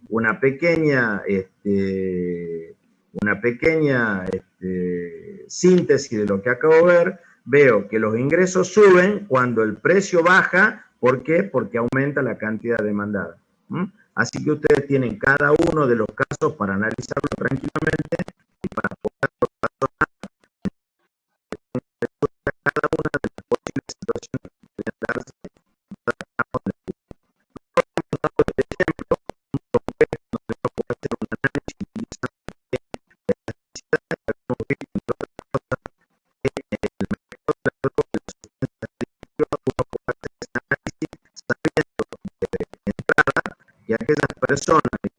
una pequeña, síntesis de lo que acabo de ver, veo que los ingresos suben cuando el precio baja. ¿Por qué? Porque aumenta la cantidad demandada. Así que ustedes tienen cada uno de los casos para analizarlo tranquilamente y para poder cada una de las posibles situaciones que pueden darse. Y aquellas personas que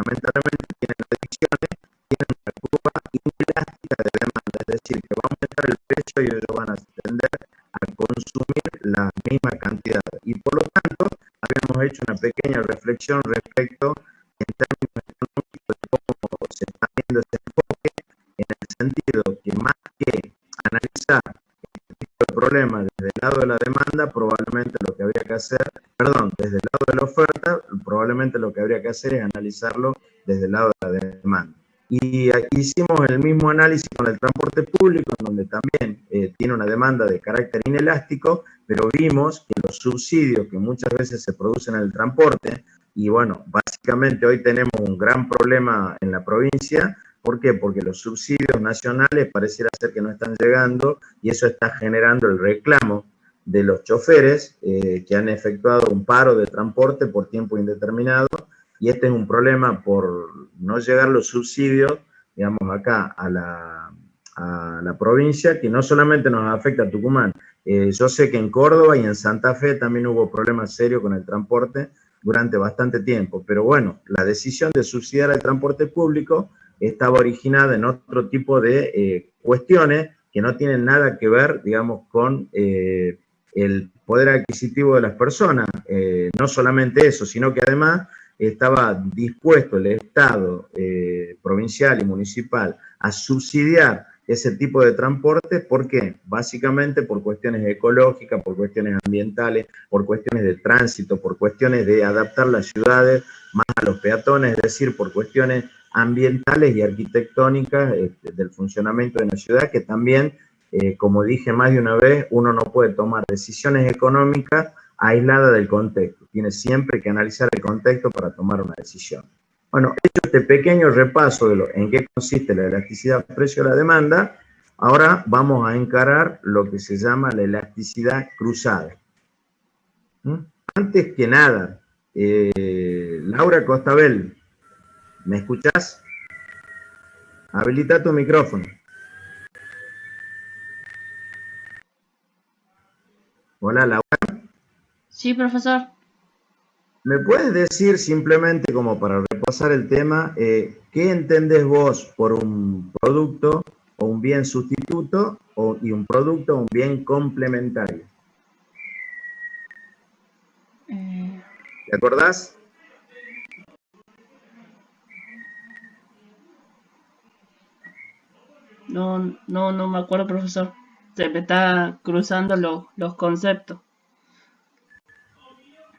lamentablemente tienen adicciones tienen una curva inelástica de demanda, es decir, que va a aumentar el precio y ellos van a tender a consumir la misma cantidad. Y por lo tanto, habíamos hecho una pequeña reflexión respecto en términos económicos de cómo se está viendo ese enfoque, en el sentido que más que analizar este tipo de problemas desde el lado de la demanda, probablemente lo que habría que hacer, desde el lado de la oferta, probablemente lo que habría que hacer es analizarlo desde el lado de la demanda. Y hicimos el mismo análisis con el transporte público, en donde también tiene una demanda de carácter inelástico, pero vimos que los subsidios que muchas veces se producen en el transporte, y bueno, básicamente hoy tenemos un gran problema en la provincia. ¿Por qué? Porque los subsidios nacionales pareciera ser que no están llegando y eso está generando el reclamo de los choferes que han efectuado un paro de transporte por tiempo indeterminado, y este es un problema por no llegar los subsidios, digamos, acá a la provincia, que no solamente nos afecta a Tucumán. Yo sé que en Córdoba y en Santa Fe también hubo problemas serios con el transporte durante bastante tiempo, pero bueno, la decisión de subsidiar el transporte público estaba originada en otro tipo de cuestiones que no tienen nada que ver, digamos, con el poder adquisitivo de las personas. No solamente eso, sino que además estaba dispuesto el Estado provincial y municipal a subsidiar ese tipo de transporte. ¿Por qué? Básicamente por cuestiones ecológicas, por cuestiones ambientales, por cuestiones de tránsito, por cuestiones de adaptar las ciudades más a los peatones, es decir, por cuestiones ambientales y arquitectónicas del funcionamiento de la ciudad, que también, como dije más de una vez, uno no puede tomar decisiones económicas aisladas del contexto. Tiene siempre que analizar el contexto para tomar una decisión. Bueno, hecho este pequeño repaso de en qué consiste la elasticidad precio de la demanda, ahora vamos a encarar lo que se llama la elasticidad cruzada. Antes que nada, Laura Costabel, ¿me escuchás? Habilita tu micrófono. Hola, Laura. Sí, profesor. ¿Me puedes decir simplemente, como para repasar el tema, qué entendés vos por un producto o un bien sustituto y un producto o un bien complementario? ¿Te acordás? No me acuerdo, profesor. Se me está cruzando los conceptos.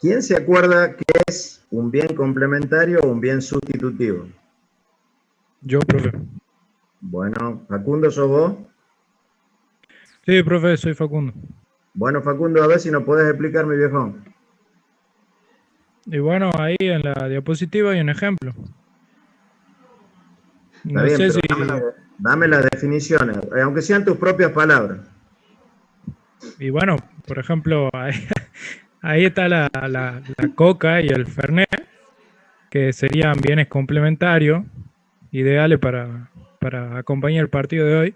¿Quién se acuerda qué es un bien complementario o un bien sustitutivo? Yo, profe. Bueno, Facundo, ¿sos vos? Sí, profe, soy Facundo. Bueno, Facundo, a ver si nos podés explicar, mi viejo. Y bueno, ahí en la diapositiva hay un ejemplo. Está bien, pero dame las definiciones, aunque sean tus propias palabras. Y bueno, por ejemplo, ahí está la coca y el fernet, que serían bienes complementarios, ideales para acompañar el partido de hoy.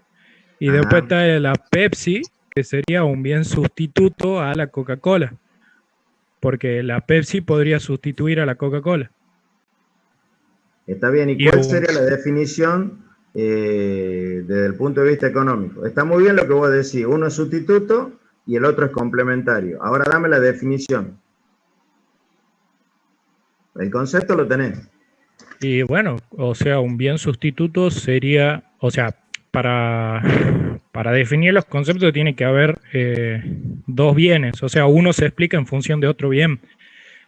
Y después está la Pepsi, que sería un bien sustituto a la Coca-Cola, porque la Pepsi podría sustituir a la Coca-Cola. Está bien, ¿y cuál sería la definición desde el punto de vista económico? Está muy bien lo que vos decís, uno es sustituto y el otro es complementario. Ahora dame la definición. El concepto lo tenés. Y bueno, o sea, un bien sustituto sería, o sea, para definir los conceptos tiene que haber dos bienes, o sea, uno se explica en función de otro bien.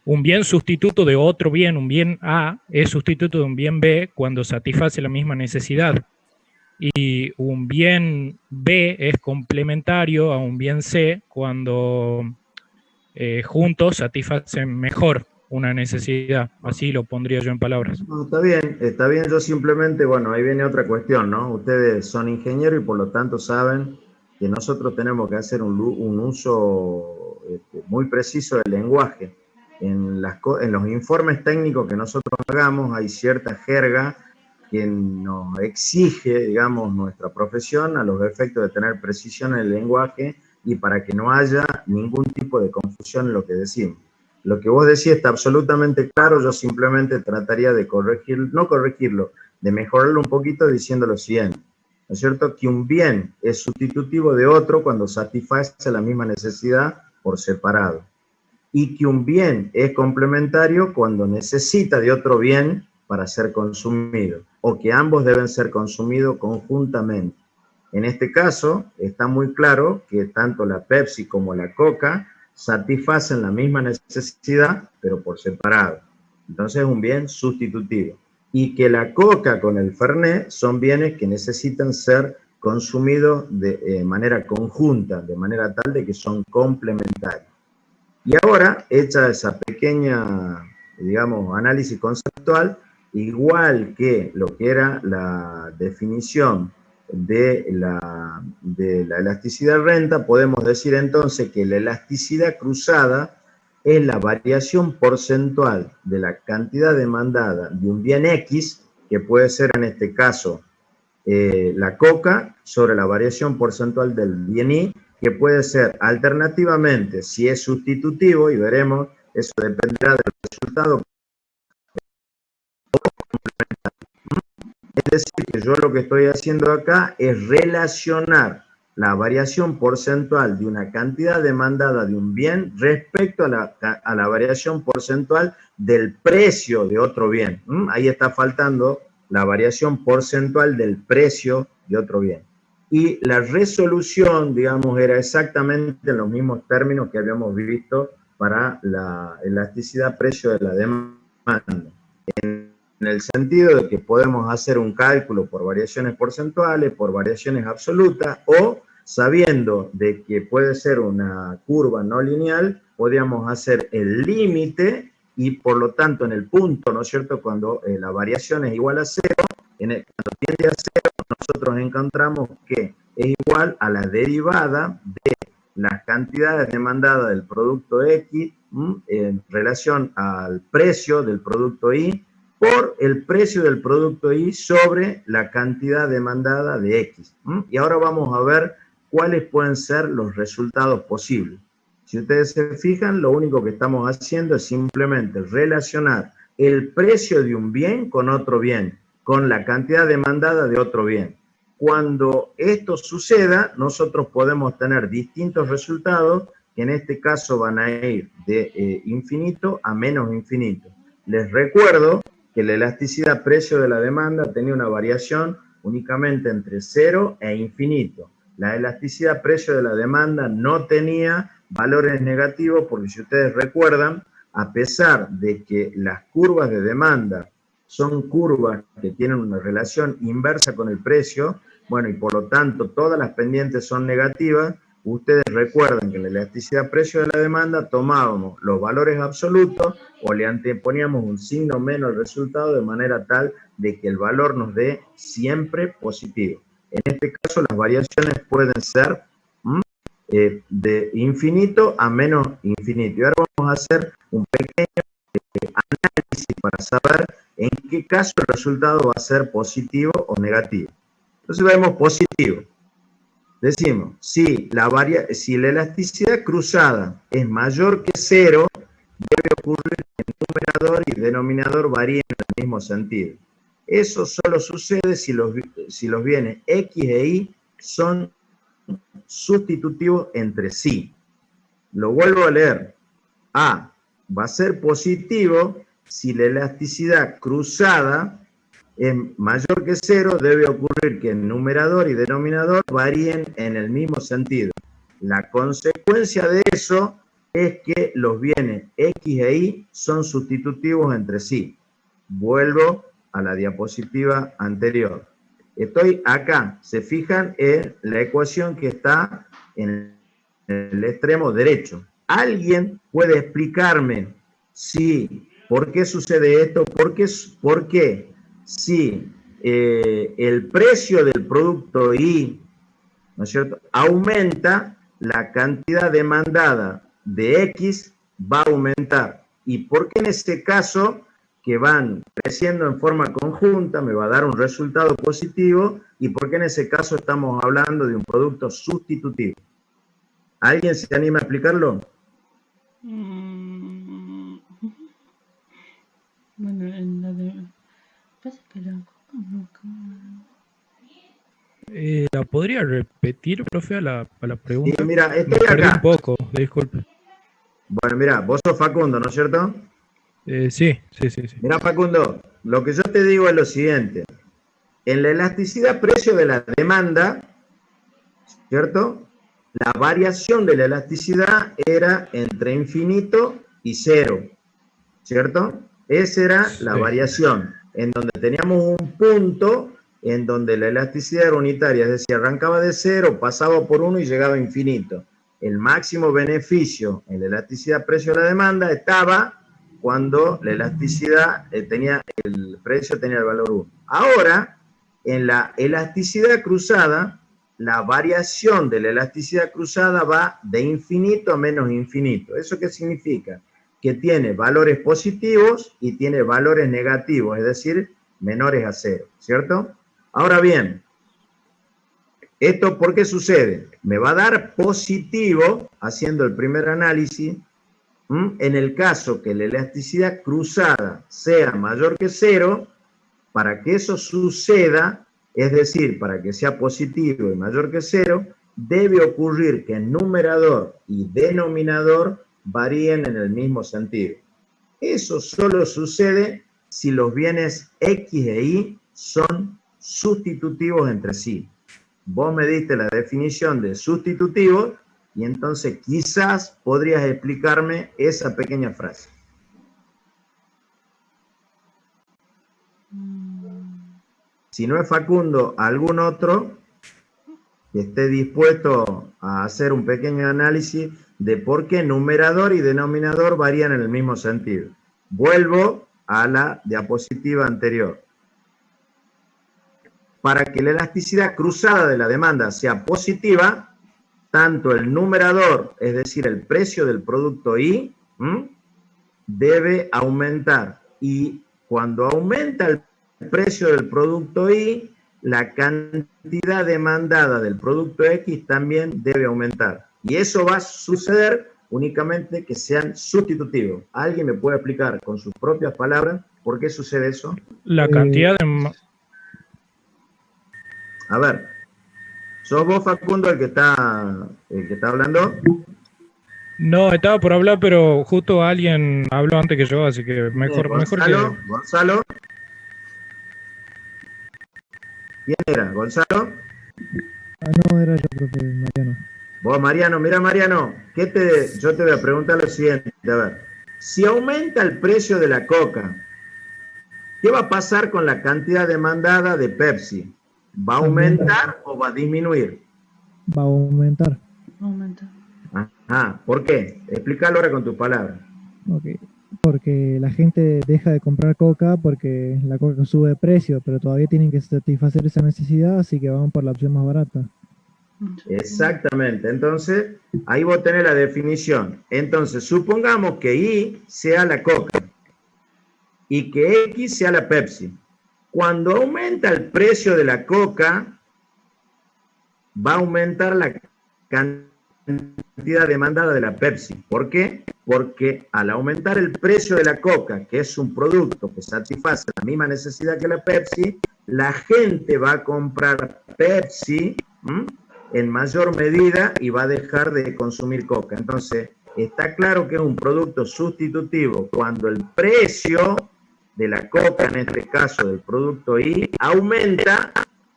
un bien sustituto de otro bien, un bien A, es sustituto de un bien B cuando satisface la misma necesidad. Y un bien B es complementario a un bien C cuando juntos satisfacen mejor una necesidad. Así lo pondría yo en palabras. No, está bien, yo simplemente, bueno, ahí viene otra cuestión, ¿no? Ustedes son ingenieros y por lo tanto saben que nosotros tenemos que hacer un uso muy preciso del lenguaje. En los informes técnicos que nosotros hagamos hay cierta jerga que nos exige, digamos, nuestra profesión a los efectos de tener precisión en el lenguaje y para que no haya ningún tipo de confusión en lo que decimos. Lo que vos decís está absolutamente claro, yo simplemente trataría de no corregirlo, de mejorarlo un poquito diciendo lo siguiente, ¿no es cierto? Que un bien es sustitutivo de otro cuando satisface la misma necesidad por separado. Y que un bien es complementario cuando necesita de otro bien para ser consumido, o que ambos deben ser consumidos conjuntamente. En este caso, está muy claro que tanto la Pepsi como la Coca satisfacen la misma necesidad, pero por separado. Entonces es un bien sustitutivo. Y que la Coca con el Fernet son bienes que necesitan ser consumidos de manera conjunta, de manera tal de que son complementarios. Y ahora, hecha esa pequeña, digamos, análisis conceptual, igual que lo que era la definición de la elasticidad renta, podemos decir entonces que la elasticidad cruzada es la variación porcentual de la cantidad demandada de un bien X, que puede ser en este caso la Coca, sobre la variación porcentual del bien Y, que puede ser alternativamente, si es sustitutivo, y veremos, eso dependerá del resultado. Es decir, que yo lo que estoy haciendo acá es relacionar la variación porcentual de una cantidad demandada de un bien respecto a la variación porcentual del precio de otro bien. Ahí está faltando la variación porcentual del precio de otro bien. Y la resolución, digamos, era exactamente en los mismos términos que habíamos visto para la elasticidad precio de la demanda. En el sentido de que podemos hacer un cálculo por variaciones porcentuales, por variaciones absolutas, o sabiendo de que puede ser una curva no lineal, podríamos hacer el límite y por lo tanto en el punto, ¿no es cierto?, cuando la variación es igual a cero, cuando tiende a cero, nosotros encontramos que es igual a la derivada de las cantidades demandadas del producto X en relación al precio del producto Y por el precio del producto Y sobre la cantidad demandada de X. Y ahora vamos a ver cuáles pueden ser los resultados posibles. Si ustedes se fijan, lo único que estamos haciendo es simplemente relacionar el precio de un bien con otro bien, con la cantidad demandada de otro bien. Cuando esto suceda, nosotros podemos tener distintos resultados, que en este caso van a ir de infinito a menos infinito. Les recuerdo que la elasticidad precio de la demanda tenía una variación únicamente entre 0 e infinito. La elasticidad precio de la demanda no tenía valores negativos, porque si ustedes recuerdan, a pesar de que las curvas de demanda son curvas que tienen una relación inversa con el precio, bueno, y por lo tanto todas las pendientes son negativas, ustedes recuerdan que en la elasticidad precio de la demanda tomábamos los valores absolutos o le anteponíamos un signo menos al resultado de manera tal de que el valor nos dé siempre positivo. En este caso las variaciones pueden ser de infinito a menos infinito. Y ahora vamos a hacer un pequeño análisis para saber en qué caso el resultado va a ser positivo o negativo. Entonces vemos positivo. Decimos, si la elasticidad cruzada es mayor que 0, debe ocurrir que el numerador y denominador varíen en el mismo sentido. Eso solo sucede si los bienes X e Y son sustitutivos entre sí. Lo vuelvo a leer. A va a ser positivo si la elasticidad cruzada es mayor que 0, debe ocurrir que el numerador y denominador varíen en el mismo sentido. La consecuencia de eso es que los bienes X e Y son sustitutivos entre sí. Vuelvo a la diapositiva anterior. Estoy acá, se fijan en la ecuación que está en el extremo derecho. ¿Alguien puede explicarme por qué sucede esto? ¿Por qué si el precio del producto Y, ¿no es cierto?, aumenta, la cantidad demandada de X va a aumentar? ¿Y por qué en este caso, que van creciendo en forma conjunta, me va a dar un resultado positivo? ¿Y por qué en ese caso estamos hablando de un producto sustitutivo? ¿Alguien se anima a explicarlo? Bueno, en la de... Pasa que la... ¿La podría repetir, profe, a la Sí, pregunta? mira, Me estoy perdí un acá. poco, disculpe. Bueno, mira, vos sos Facundo, ¿no es cierto? Sí. Mira, Facundo, lo que yo te digo es lo siguiente. En la elasticidad precio de la demanda, ¿cierto?, la variación de la elasticidad era entre infinito y cero, ¿cierto? Esa era la Sí. variación, en donde teníamos un punto en donde la elasticidad era unitaria, es decir, arrancaba de cero, pasaba por uno y llegaba a infinito. El máximo beneficio en la elasticidad precio de la demanda estaba cuando la elasticidad el precio tenía el valor 1. Ahora, en la elasticidad cruzada, la variación de la elasticidad cruzada va de infinito a menos infinito. ¿Eso qué significa? Que tiene valores positivos y tiene valores negativos, es decir, menores a cero, ¿cierto? Ahora bien, ¿esto por qué sucede? Me va a dar positivo, haciendo el primer análisis, en el caso que la elasticidad cruzada sea mayor que cero. Para que eso suceda, es decir, para que sea positivo y mayor que cero, debe ocurrir que el numerador y denominador varíen en el mismo sentido. Eso solo sucede si los bienes X e Y son sustitutivos entre sí. Vos me diste la definición de sustitutivo y entonces quizás podrías explicarme esa pequeña frase. Si no es Facundo, algún otro que esté dispuesto a hacer un pequeño análisis de por qué numerador y denominador varían en el mismo sentido. Vuelvo a la diapositiva anterior. Para que la elasticidad cruzada de la demanda sea positiva, tanto el numerador, es decir, el precio del producto Y, debe aumentar. Y cuando aumenta el precio del producto Y, la cantidad demandada del producto X también debe aumentar. Y eso va a suceder únicamente que sean sustitutivos. ¿Alguien me puede explicar con sus propias palabras por qué sucede eso? La cantidad de... A ver, ¿sos vos, Facundo, el que está hablando? No, estaba por hablar, pero justo alguien habló antes que yo, así que mejor Gonzalo, que... Gonzalo. ¿Quién era? ¿Gonzalo? No, era yo, profe, Mariano. Vos, Mariano, mira, Mariano, yo te voy a preguntar lo siguiente, a ver, si aumenta el precio de la coca, ¿qué va a pasar con la cantidad demandada de Pepsi? ¿Va a aumentar o va a disminuir? Va a aumentar. Aumenta. Ajá, ¿por qué? Explícalo ahora con tus palabras. Okay. Porque la gente deja de comprar coca porque la coca sube de precio, pero todavía tienen que satisfacer esa necesidad, así que van por la opción más barata. Exactamente, entonces ahí vos tenés la definición. Entonces, supongamos que Y sea la coca y que X sea la Pepsi. Cuando aumenta el precio de la coca, va a aumentar la cantidad demandada de la Pepsi. ¿Por qué? Porque al aumentar el precio de la coca, que es un producto que satisface la misma necesidad que la Pepsi, la gente va a comprar Pepsi en mayor medida y va a dejar de consumir coca. Entonces, está claro que es un producto sustitutivo cuando el precio de la coca, en este caso del producto Y, aumenta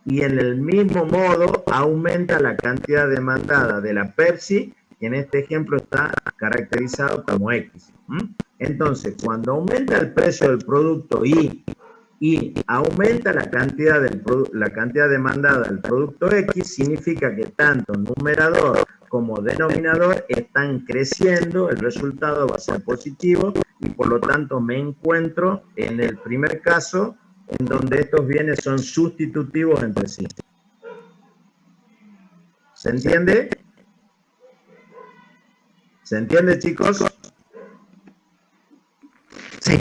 y en el mismo modo aumenta la cantidad demandada de la Pepsi que en este ejemplo está caracterizado como X. Entonces, cuando aumenta el precio del producto y aumenta la cantidad demandada del producto X, significa que tanto numerador como denominador están creciendo, el resultado va a ser positivo y por lo tanto me encuentro en el primer caso en donde estos bienes son sustitutivos entre sí. ¿Se entiende? ¿Se entiende, chicos? Sí.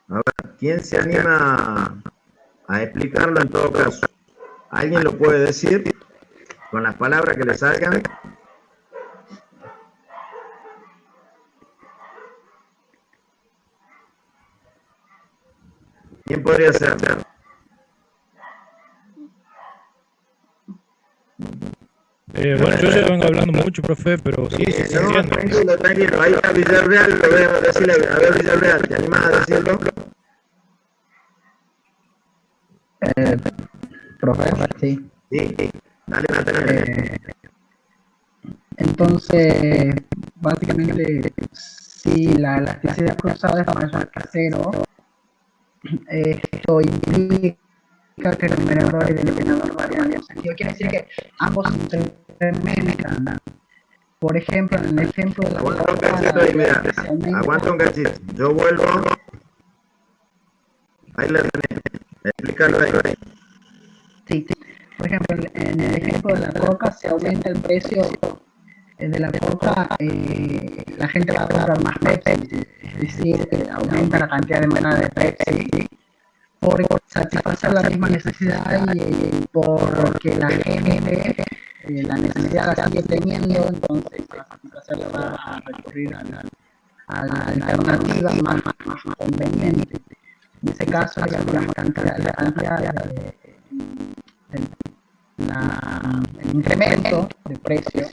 A ver, ¿quién se anima a explicarlo en todo caso? ¿Alguien lo puede decir con las palabras que le salgan? ¿Quién podría ser? Bueno, yo ya vengo hablando mucho, profe, pero sí, se No, entiende. tranquilo. Ahí está Villarreal, lo voy a decirle. A ver, Villarreal, ¿te animás a decirlo? Profe, sí. Sí. Dale, Natalia. Entonces, básicamente, si la elasticidad cruzada es mayor que 0, esto implica que el numerador y el denominador varían en sentido. Quiere decir que ambos se incrementan. Por ejemplo, en el ejemplo de la Aguanta un cachito ahí, mira. Aguanta un cachito. Yo vuelvo. Ahí la tenés. Explícalo ahí. Sí. Por ejemplo, en el ejemplo de la coca se aumenta el precio de la coca, la gente va a comprar más Pepsi, es decir, aumenta la cantidad de demanda de Pepsi por satisfacer la misma necesidad y porque la gente la necesidad la sigue teniendo, entonces para satisfacerla va a recurrir a la alternativa más conveniente. En ese caso, digamos, la cantidad el incremento de precio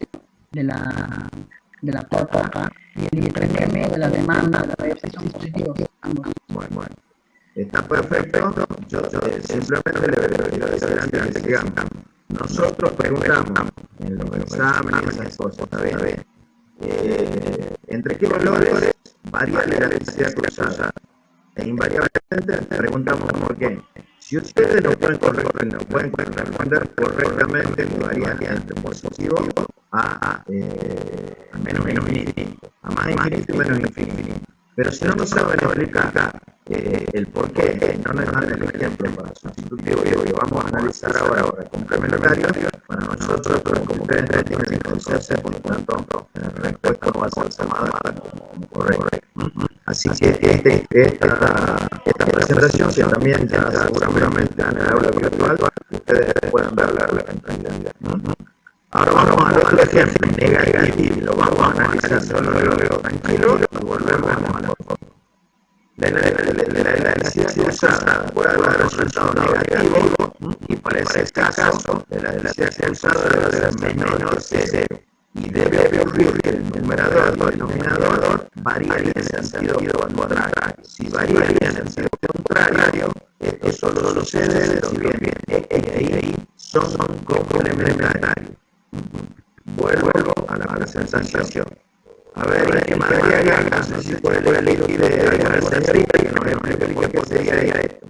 de la coca y el incremento de la demanda de la Pepsi son positivos ambos. Bueno. Está perfecto. Yo simplemente le voy a decir antes que sigamos. Nosotros preguntamos en los exámenes y esas cosas, ¿sabes? ¿Entre qué valores varía la elasticidad cruzada? E invariablemente preguntamos por qué. Si ustedes no pueden responder correctamente, varía entre positivo a menos infinito, a más infinito y menos infinito. Pero si no nos saben explicar el por qué, no nos dan el ejemplo para sustitutivo y que vamos a analizar ahora complementario, para nosotros como ustedes no tienen el concepto, por lo tanto la respuesta no va a ser tomada como correcta. Así que esta presentación, que también ya seguramente en el aula virtual, ustedes pueden verla en realidad. Ahora vamos al otro ejemplo negativo, lo vamos a analizar, solo lo veo tranquilo y volvemos a la foto. La elasticidad cruzada puede dar resultado negativo y para ese caso la elasticidad cruzada debe ser menor que 0 y debe ocurrir que el numerador y el denominador varíen en sentido contrario. Si varían en sentido contrario, esto solo sucede si bien X y Y son complementarios. Vuelvo a la presentación. A ver, ¿qué materia no sé si puede elegir usted alguna sencilla que nos explique por qué sería esto?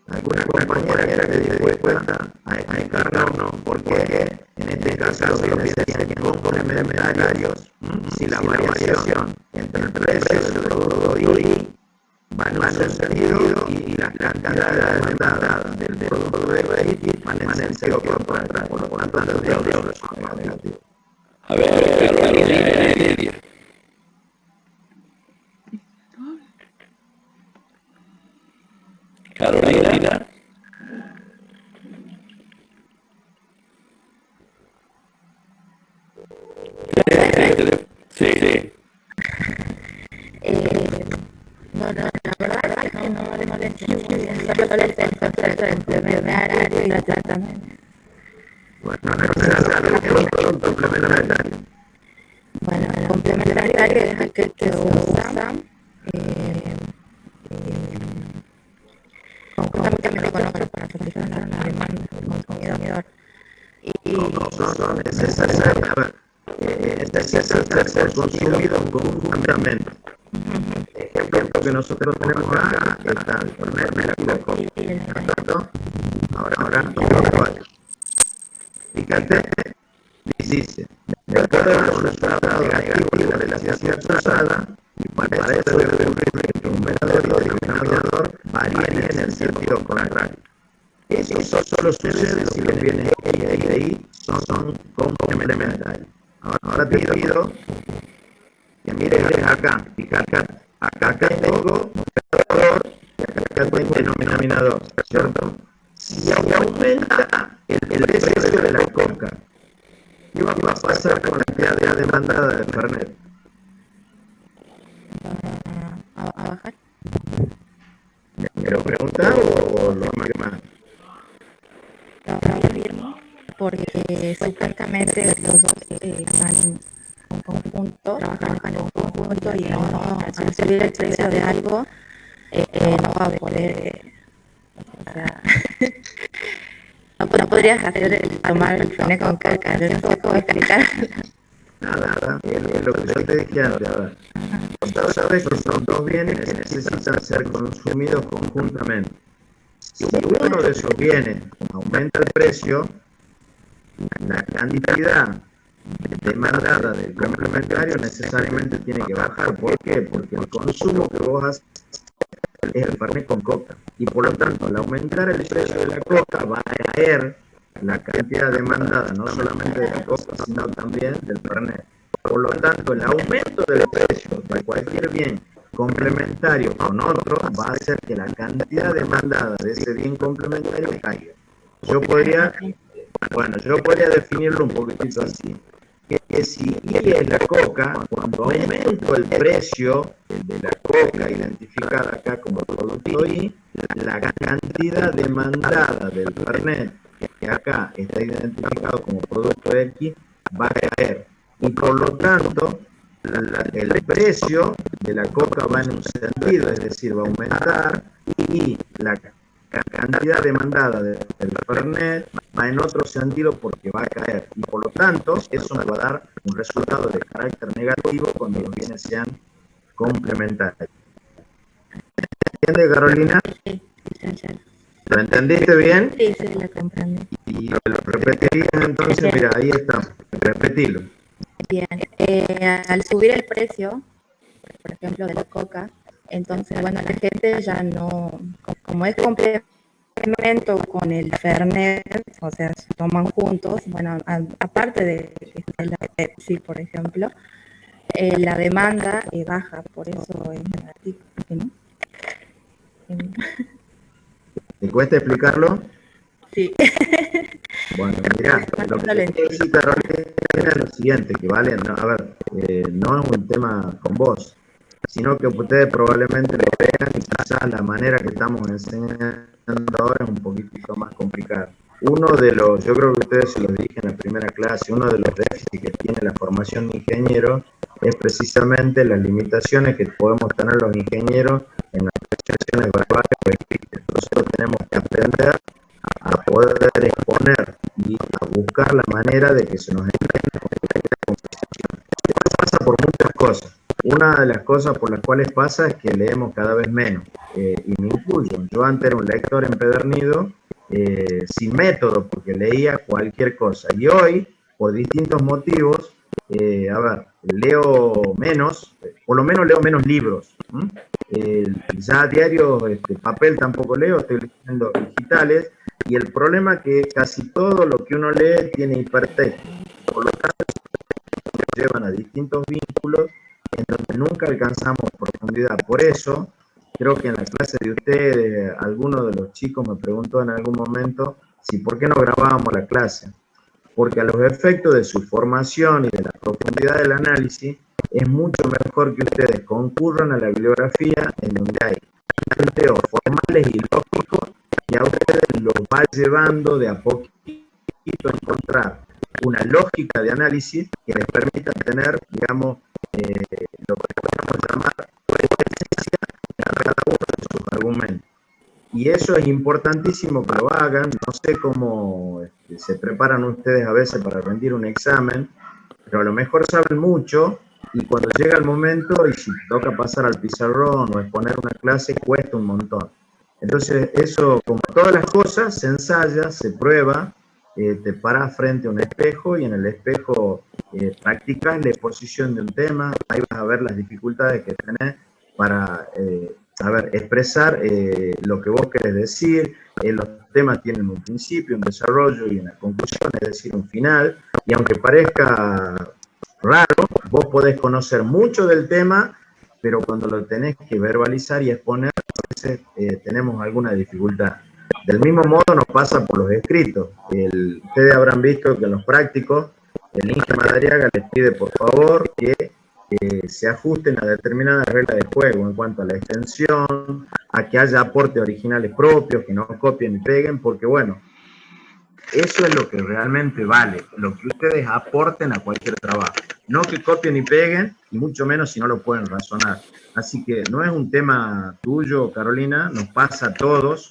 ¿Alguna compañera que esté dispuesta a explicarnos por qué en este caso los bienes serían complementarios si la variación entre el precio del producto y van en un sentido y la cantidad demandada del producto de X van en sentido contrario, por lo tanto tendría un resultado negativo. A ver, Carolina. Carolina. Sí. Bueno, la verdad es que no le entiendo muy bien, solo le encuentro el complementario y la tratamiento. Bueno, no es algo complementario. Bueno, el complementario es el que se usa conjuntamente con otros para satisfacer la demanda del consumidor. Y son necesarias, a ver, necesitan ser consumidos conjuntamente. Ejemplo que nosotros tenemos acá, que está el Fernet y la coca. Ahora vamos a probar. Fíjate, dice, de acuerdo a los resultados negativos de la ciencia usada, y para eso debe ocurrir que un numerador y denominador varíen en el sentido contrario. Eso solo sucede si los bienes X e Y son complementarios. Ahora te pido que mires acá, fíjate, acá tengo numerador y acá tengo denominador, ¿cierto? Si aumenta el precio de la coca, ¿qué va a pasar con la cantidad demandada de Fernet? a bajar. ¿Me lo preguntas o lo más? Porque supuestamente los dos están en conjunto, trabajan en conjunto y al subir el precio de algo, no va a poder, o sea, no podrías tomar el Fernet con coca, yo no sé cómo explicar. Nada, es lo que yo te dije antes. A ver, vos sabés que son dos bienes que necesitan ser consumidos conjuntamente. Si uno de esos bienes aumenta el precio, la cantidad demandada del complementario necesariamente tiene que bajar. ¿Por qué? Porque el consumo que vos haces es el Fernet con coca. Y por lo tanto, al aumentar el precio de la coca, va a caer la cantidad demandada, no solamente de la coca, sino también del Fernet. Por lo tanto, el aumento del precio de cualquier bien complementario con otro va a hacer que la cantidad demandada de ese bien complementario caiga. Yo podría definirlo un poquitito así. Que si Y es la coca, cuando aumento el precio de la coca identificada acá como producto Y, la cantidad demandada del Fernet, que acá está identificado como producto X, va a caer. Y por lo tanto, el precio de la coca va en un sentido, es decir, va a aumentar, y la cantidad demandada del Fernet va en otro sentido porque va a caer. Y por lo tanto, eso me va a dar un resultado de carácter negativo cuando los bienes sean complementarios. ¿Entiendes, Carolina? Sí. ¿Lo entendiste bien? Sí, la comprendo. Y lo repetirías entonces, mira, ahí está, repetilo. Bien, al subir el precio, por ejemplo, de la coca, entonces, bueno, la gente ya no, como es complemento con el Fernet, o sea, se toman juntos, bueno, aparte de la Pepsi, por ejemplo, la demanda baja, por eso es negativo, ¿no? ¿Te cuesta explicarlo? Sí. Bueno, mira, lo que quiero decir, Carolina, es lo siguiente, que vale, no, a ver, no es un tema con vos, sino que ustedes probablemente lo vean y quizás la manera que estamos enseñando ahora es un poquitito más complicada. Uno de los, yo creo que ustedes se los dije en la primera clase, uno de los déficits que tiene la formación de ingeniero es precisamente las limitaciones que podemos tener los ingenieros en las expresiones verbales o escritas. Nosotros tenemos que aprender a poder exponer y a buscar la manera de que se nos entienda la conversación. Esto pasa por muchas cosas. Una de las cosas por las cuales pasa es que leemos cada vez menos, y me incluyo. Yo antes era un lector empedernido, sin método, porque leía cualquier cosa. Y hoy, por distintos motivos, leo menos, por lo menos leo menos libros. Ya diarios, papel tampoco leo, estoy leyendo digitales, y el problema es que casi todo lo que uno lee tiene hipertexto. Por lo tanto, llevan a distintos vínculos en donde nunca alcanzamos profundidad. Por eso, creo que en la clase de ustedes, alguno de los chicos me preguntó en algún momento si por qué no grabábamos la clase. Porque a los efectos de su formación y de la profundidad del análisis, es mucho mejor que ustedes concurran a la bibliografía en donde hay planteos formales y lógicos que a ustedes los va llevando de a poquito a encontrar una lógica de análisis que les permita tener, digamos, lo que podemos llamar coherencia en cada uno de sus argumentos. Y eso es importantísimo que lo hagan. No sé cómo se preparan ustedes a veces para rendir un examen, pero a lo mejor saben mucho y cuando llega el momento y si toca pasar al pizarrón o exponer una clase, cuesta un montón. Entonces eso, como todas las cosas, se ensaya, se prueba, te paras frente a un espejo y en el espejo practicas la exposición de un tema, ahí vas a ver las dificultades que tenés para saber expresar lo que vos querés decir. Los temas tienen un principio, un desarrollo y una conclusión, es decir, un final, y aunque parezca raro, vos podés conocer mucho del tema, pero cuando lo tenés que verbalizar y exponer, a veces tenemos alguna dificultad. Del mismo modo nos pasa por los escritos. Ustedes habrán visto que en los prácticos, el Inge Madariaga les pide por favor que se ajusten a determinadas reglas de juego en cuanto a la extensión, a que haya aportes originales propios, que no copien y peguen, porque bueno, eso es lo que realmente vale, lo que ustedes aporten a cualquier trabajo. No que copien y peguen, y mucho menos si no lo pueden razonar. Así que no es un tema tuyo, Carolina, nos pasa a todos,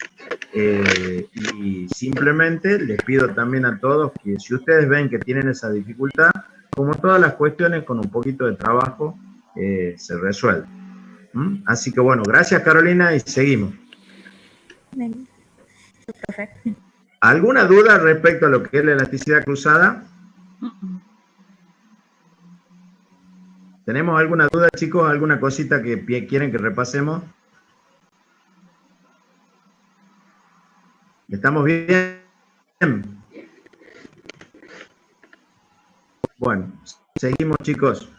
y simplemente les pido también a todos que si ustedes ven que tienen esa dificultad, como todas las cuestiones, con un poquito de trabajo se resuelven. Así que bueno, gracias Carolina y seguimos. Bien. Perfecto. ¿Alguna duda respecto a lo que es la elasticidad cruzada? ¿Tenemos alguna duda, chicos? ¿Alguna cosita que quieren que repasemos? ¿Estamos bien? Bueno, seguimos, chicos.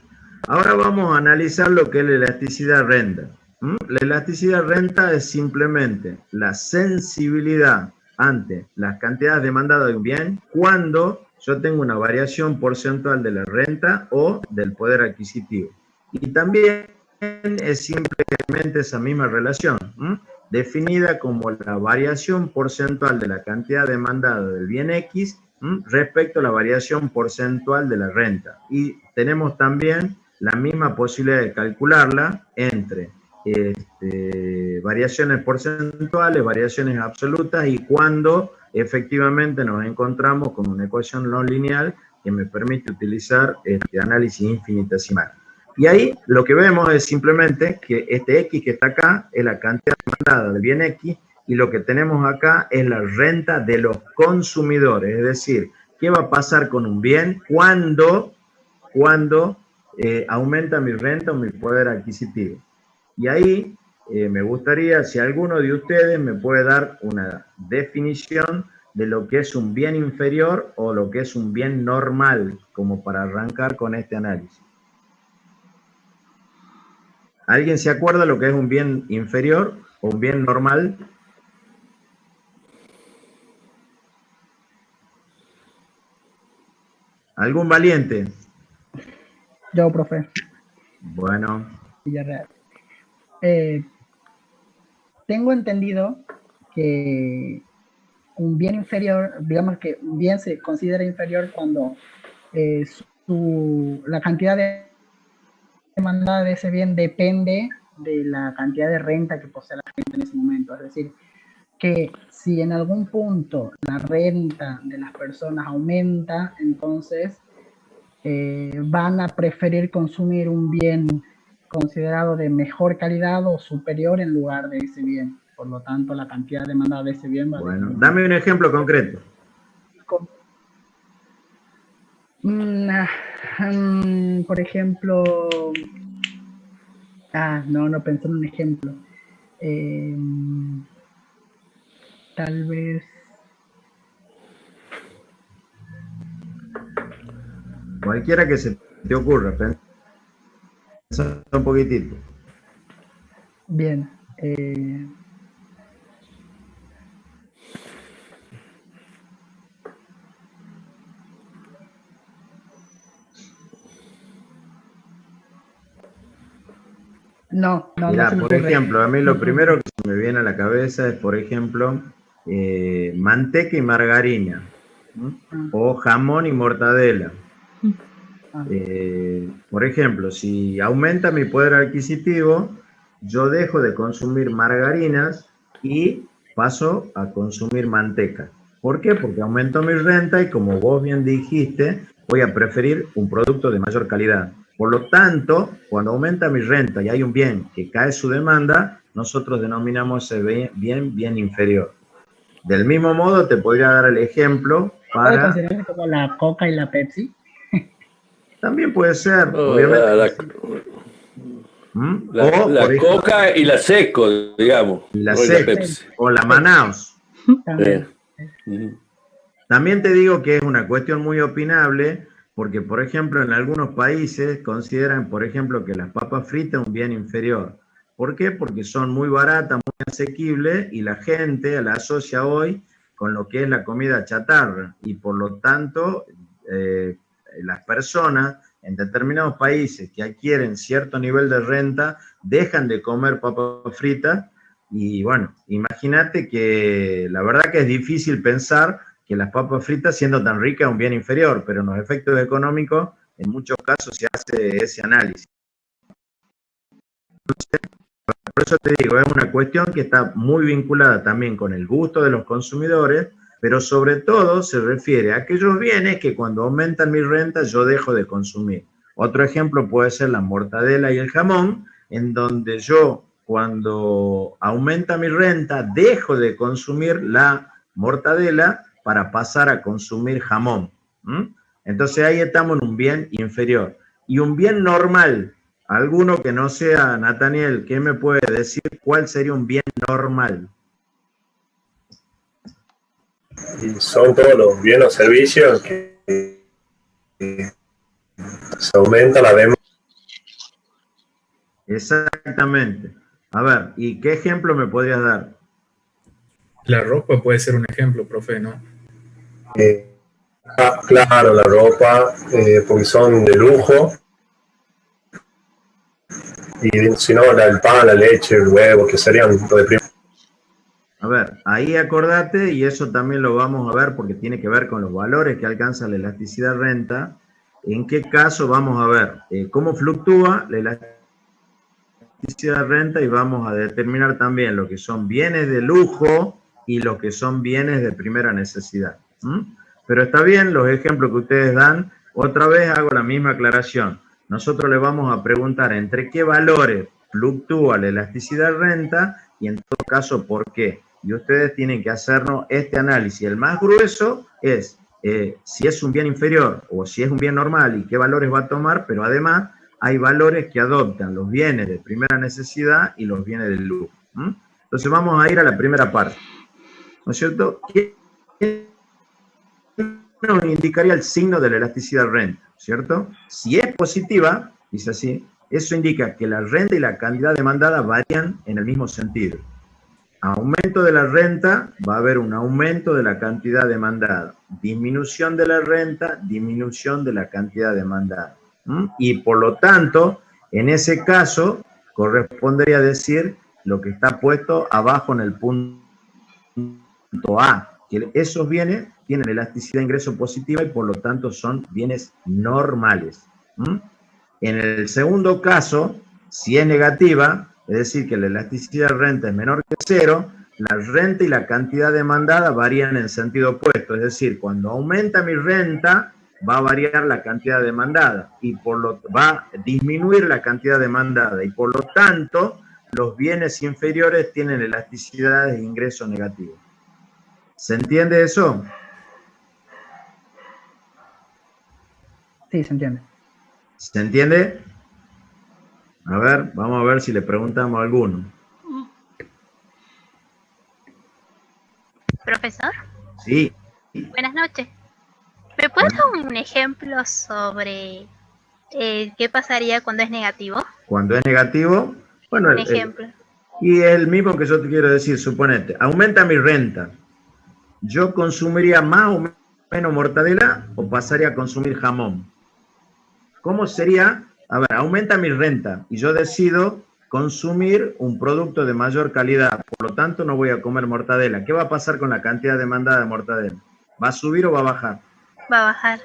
Ahora vamos a analizar lo que es la elasticidad renta. La elasticidad renta es simplemente la sensibilidad ante las cantidades demandadas de un bien cuando yo tengo una variación porcentual de la renta o del poder adquisitivo. Y también es simplemente esa misma relación, definida como la variación porcentual de la cantidad demandada del bien X respecto a la variación porcentual de la renta. Y tenemos también la misma posibilidad de calcularla entre variaciones porcentuales, variaciones absolutas y cuando efectivamente nos encontramos con una ecuación no lineal que me permite utilizar análisis infinitesimal. Y ahí lo que vemos es simplemente que este X que está acá es la cantidad demandada del bien X y lo que tenemos acá es la renta de los consumidores, es decir, ¿qué va a pasar con un bien cuando aumenta mi renta o mi poder adquisitivo? Y ahí me gustaría, si alguno de ustedes me puede dar una definición de lo que es un bien inferior o lo que es un bien normal, como para arrancar con este análisis. ¿Alguien se acuerda lo que es un bien inferior o un bien normal? ¿Algún valiente? Yo, profe. Bueno. Villarreal. Tengo entendido que un bien inferior, digamos que un bien se considera inferior cuando la cantidad demandada de ese bien depende de la cantidad de renta que posee la gente en ese momento. Es decir, que si en algún punto la renta de las personas aumenta, entonces van a preferir consumir un bien considerado de mejor calidad o superior en lugar de ese bien. Por lo tanto, la cantidad demandada de ese bien va a... Bueno, dame un ejemplo concreto. Por ejemplo... no pensé en un ejemplo. Tal vez... Cualquiera que se te ocurra, pensá un poquitito. Bien. Mirá, por ejemplo, a mí lo primero que me viene a la cabeza es, por ejemplo, manteca y margarina, o jamón y mortadela. Por ejemplo, si aumenta mi poder adquisitivo, yo dejo de consumir margarinas y paso a consumir manteca. ¿Por qué? Porque aumento mi renta y como vos bien dijiste, voy a preferir un producto de mayor calidad. Por lo tanto, cuando aumenta mi renta y hay un bien que cae su demanda, nosotros denominamos ese bien inferior. Del mismo modo, te podría dar el ejemplo ¿Puede para... considerarse como la Coca y la Pepsi? También puede ser, No, obviamente. O, por la ejemplo, Coca y la Seco, digamos. la No, y la Seco Pepsi. o la Manaos. También. Ujú. También te digo que es una cuestión muy opinable, porque, por ejemplo, en algunos países consideran, por ejemplo, que las papas fritas es un bien inferior. ¿Por qué? Porque son muy baratas, muy asequibles, y la gente la asocia hoy con lo que es la comida chatarra. Y por lo tanto, las personas en determinados países que adquieren cierto nivel de renta dejan de comer papas fritas. Y bueno, imagínate que la verdad que es difícil pensar que las papas fritas, siendo tan ricas, es un bien inferior, pero en los efectos económicos, en muchos casos se hace ese análisis. Por eso te digo, es una cuestión que está muy vinculada también con el gusto de los consumidores, pero sobre todo se refiere a aquellos bienes que cuando aumentan mi renta yo dejo de consumir. Otro ejemplo puede ser la mortadela y el jamón, en donde yo cuando aumenta mi renta dejo de consumir la mortadela para pasar a consumir jamón. Entonces ahí estamos en un bien inferior. Y un bien normal, alguno que no sea Nathaniel, ¿qué me puede decir cuál sería un bien normal? Y son todos los bienes o servicios que se aumenta la demanda. Exactamente. A ver, ¿y qué ejemplo me podrías dar? La ropa puede ser un ejemplo, profe, ¿no? Claro, la ropa, porque son de lujo. Y si no, el pan, la leche, el huevo, que serían lo de primero. A ver, ahí acordate, y eso también lo vamos a ver porque tiene que ver con los valores que alcanza la elasticidad renta. ¿En qué caso vamos a ver cómo fluctúa la elasticidad renta? Y vamos a determinar también lo que son bienes de lujo y lo que son bienes de primera necesidad. Pero está bien los ejemplos que ustedes dan. Otra vez hago la misma aclaración. Nosotros le vamos a preguntar entre qué valores fluctúa la elasticidad renta y en todo caso por qué. Y ustedes tienen que hacernos este análisis. El más grueso es si es un bien inferior o si es un bien normal y qué valores va a tomar, pero además hay valores que adoptan los bienes de primera necesidad y los bienes de lujo. Entonces vamos a ir a la primera parte. ¿No es cierto? ¿Qué nos indicaría el signo de la elasticidad renta? ¿Cierto? Si es positiva, dice así, eso indica que la renta y la cantidad demandada varían en el mismo sentido. Aumento de la renta, va a haber un aumento de la cantidad demandada. Disminución de la renta, disminución de la cantidad demandada. Y por lo tanto, en ese caso, correspondería decir lo que está puesto abajo en el punto A, que esos bienes tienen elasticidad de ingreso positiva y por lo tanto son bienes normales. En el segundo caso, si es negativa, es decir, que la elasticidad de renta es menor que cero, la renta y la cantidad demandada varían en sentido opuesto. Es decir, cuando aumenta mi renta, va a variar la cantidad demandada y va a disminuir la cantidad demandada y por lo tanto los bienes inferiores tienen elasticidades de ingreso negativo. ¿Se entiende eso? Sí, se entiende. ¿Se entiende? A ver, vamos a ver si le preguntamos a alguno. Profesor, Sí. buenas noches. ¿Me puedes dar un ejemplo sobre qué pasaría cuando es negativo? Cuando es negativo, bueno, Un ejemplo. y el mismo que yo te quiero decir, suponete, aumenta mi renta. ¿Yo consumiría más o menos mortadela o pasaría a consumir jamón? ¿Cómo sería? A ver, aumenta mi renta y yo decido consumir un producto de mayor calidad, por lo tanto no voy a comer mortadela. ¿Qué va a pasar con la cantidad demandada de mortadela? ¿Va a subir o va a bajar? Va a bajar.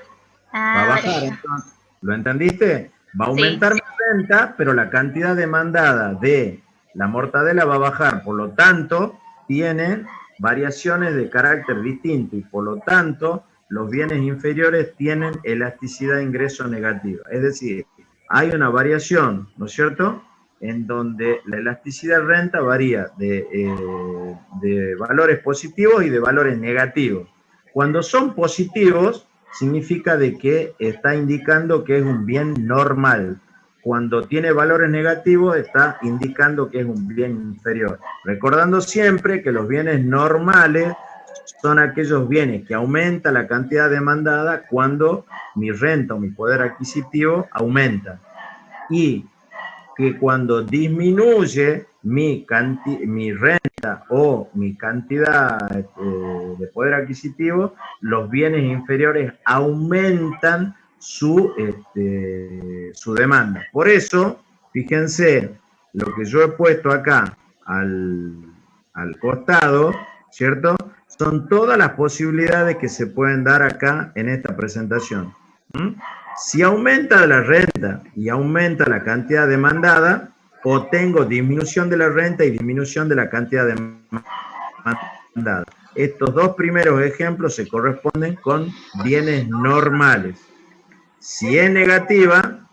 Va a bajar, entonces. ¿Lo entendiste? Va a aumentar mi renta, pero la cantidad demandada de la mortadela va a bajar. Por lo tanto, tienen variaciones de carácter distinto y por lo tanto los bienes inferiores tienen elasticidad de ingreso negativa. Es decir, hay una variación, ¿no es cierto?, en donde la elasticidad de renta varía de valores positivos y de valores negativos. Cuando son positivos, significa de que está indicando que es un bien normal. Cuando tiene valores negativos, está indicando que es un bien inferior. Recordando siempre que los bienes normales son aquellos bienes que aumenta la cantidad demandada cuando mi renta o mi poder adquisitivo aumenta. Y que cuando disminuye mi renta o mi cantidad de poder adquisitivo, los bienes inferiores aumentan su demanda. Por eso, fíjense, lo que yo he puesto acá al costado, ¿cierto?, son todas las posibilidades que se pueden dar acá en esta presentación. Si aumenta la renta y aumenta la cantidad demandada, o tengo disminución de la renta y disminución de la cantidad demandada. Estos dos primeros ejemplos se corresponden con bienes normales. Si es negativa,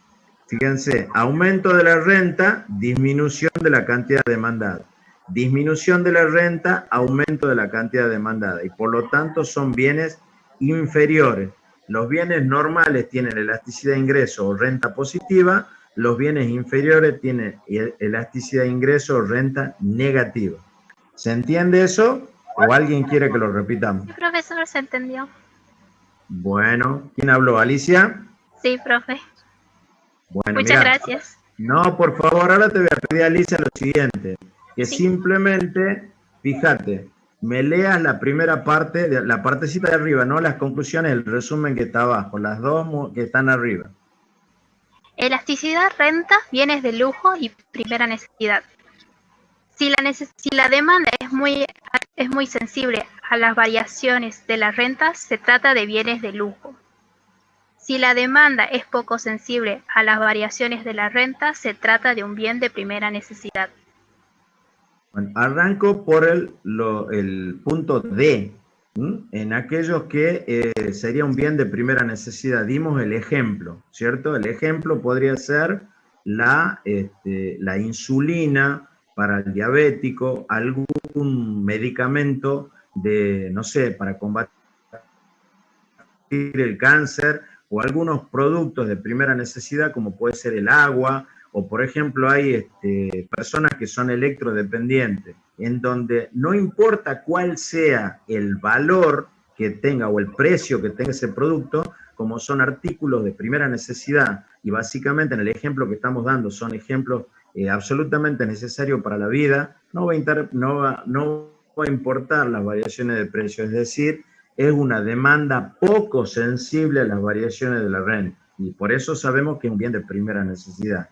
fíjense, aumento de la renta, disminución de la cantidad demandada. Disminución de la renta, aumento de la cantidad demandada. Y por lo tanto son bienes inferiores. Los bienes normales tienen elasticidad de ingreso o renta positiva, los bienes inferiores tienen elasticidad de ingreso o renta negativa. ¿Se entiende eso? ¿O alguien quiere que lo repitamos? Sí, profesor, se entendió. Bueno, ¿quién habló? ¿Alicia? Sí, profe. Bueno, muchas mirá, gracias. No, por favor, ahora te voy a pedir, Alicia, lo siguiente. Que Sí. simplemente, fíjate, me leas la primera parte, la partecita de arriba, no las conclusiones, el resumen que está abajo, las dos que están arriba. Elasticidad, renta, bienes de lujo y primera necesidad. Si la demanda es muy sensible a las variaciones de la renta, se trata de bienes de lujo. Si la demanda es poco sensible a las variaciones de la renta, se trata de un bien de primera necesidad. Bueno, arranco por el punto D, en aquellos que sería un bien de primera necesidad. Dimos el ejemplo, ¿cierto? El ejemplo podría ser la insulina para el diabético, algún medicamento no sé, para combatir el cáncer, o algunos productos de primera necesidad como puede ser el agua, o por ejemplo hay personas que son electrodependientes, en donde no importa cuál sea el valor que tenga o el precio que tenga ese producto, como son artículos de primera necesidad, y básicamente en el ejemplo que estamos dando son ejemplos absolutamente necesarios para la vida, no va a importar las variaciones de precio, es decir, es una demanda poco sensible a las variaciones de la renta, y por eso sabemos que es un bien de primera necesidad.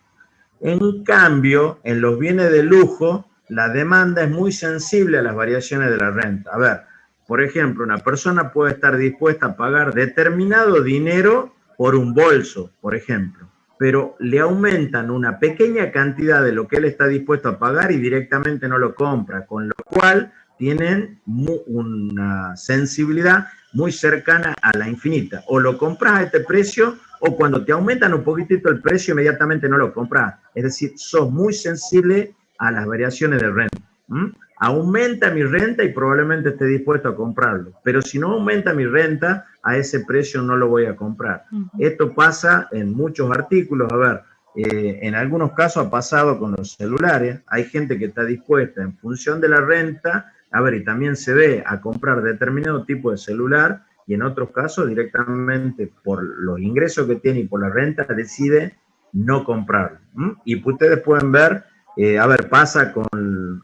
En cambio, en los bienes de lujo, la demanda es muy sensible a las variaciones de la renta. A ver, por ejemplo, una persona puede estar dispuesta a pagar determinado dinero por un bolso, por ejemplo, pero le aumentan una pequeña cantidad de lo que él está dispuesto a pagar y directamente no lo compra, con lo cual tienen una sensibilidad muy cercana a la infinita. O lo compras a este precio, o cuando te aumentan un poquitito el precio, inmediatamente no lo compras. Es decir, sos muy sensible a las variaciones de renta. Aumenta mi renta y probablemente esté dispuesto a comprarlo. Pero si no aumenta mi renta, a ese precio no lo voy a comprar. Esto pasa en muchos artículos. A ver, en algunos casos ha pasado con los celulares. Hay gente que está dispuesta en función de la renta, a ver, y también se ve a comprar determinado tipo de celular, y en otros casos directamente por los ingresos que tiene y por la renta decide no comprarlo. Y ustedes pueden ver, a ver, pasa con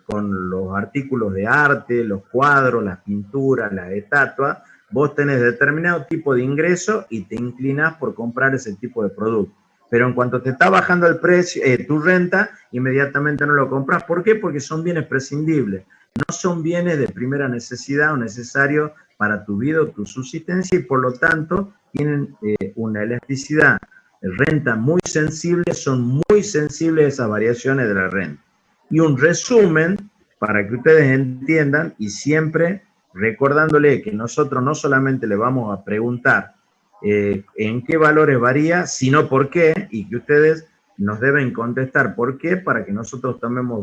los artículos de arte, los cuadros, las pinturas, las estatuas. Vos tenés determinado tipo de ingreso y te inclinás por comprar ese tipo de producto. Pero en cuanto te está bajando el precio, tu renta, inmediatamente no lo compras. ¿Por qué? Porque son bienes prescindibles. No son bienes de primera necesidad o necesarios para tu vida o tu subsistencia, y por lo tanto tienen una elasticidad de renta muy sensible, son muy sensibles a esas variaciones de la renta. Y un resumen para que ustedes entiendan y siempre recordándole que nosotros no solamente le vamos a preguntar en qué valores varía, sino por qué, y que ustedes nos deben contestar por qué para que nosotros tomemos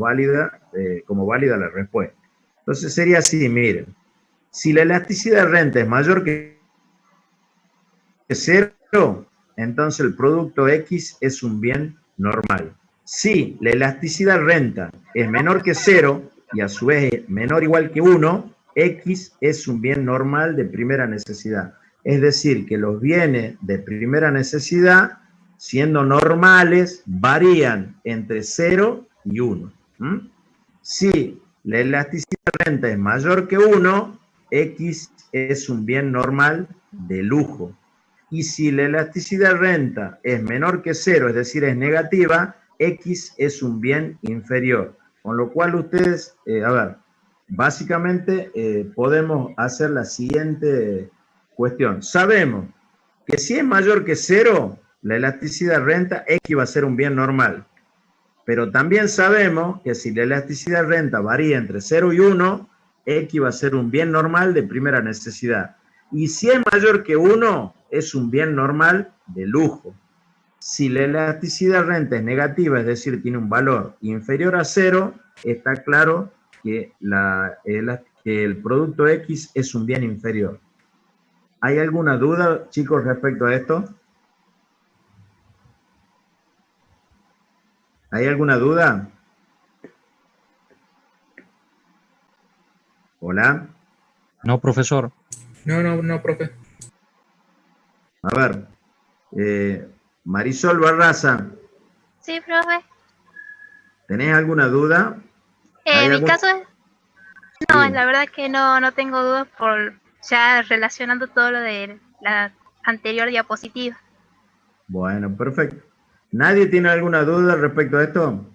como válida la respuesta. Entonces sería así, miren, si la elasticidad de renta es mayor que 0, entonces el producto X es un bien normal. Si la elasticidad renta es menor que 0 y a su vez es menor o igual que 1, X es un bien normal de primera necesidad. Es decir, que los bienes de primera necesidad, siendo normales, varían entre 0 y 1. Si la elasticidad renta es mayor que 1, X es un bien normal de lujo. Y si la elasticidad renta es menor que 0, es decir, es negativa, X es un bien inferior. Con lo cual ustedes, básicamente podemos hacer la siguiente cuestión. Sabemos que si es mayor que 0, la elasticidad renta, X va a ser un bien normal. Pero también sabemos que si la elasticidad renta varía entre 0 y 1, X va a ser un bien normal de primera necesidad. Y si es mayor que 1, es un bien normal de lujo. Si la elasticidad renta es negativa, es decir, tiene un valor inferior a 0, está claro que el producto X es un bien inferior. ¿Hay alguna duda, chicos, respecto a esto? ¿Hay alguna duda? ¿Hola? No, profesor. No, profe. A ver, Marisol Barraza, Sí, profe. ¿tenés alguna duda? En mi caso, no, Sí. la verdad que no tengo dudas por ya relacionando todo lo de la anterior diapositiva. Bueno, perfecto. ¿Nadie tiene alguna duda respecto a esto?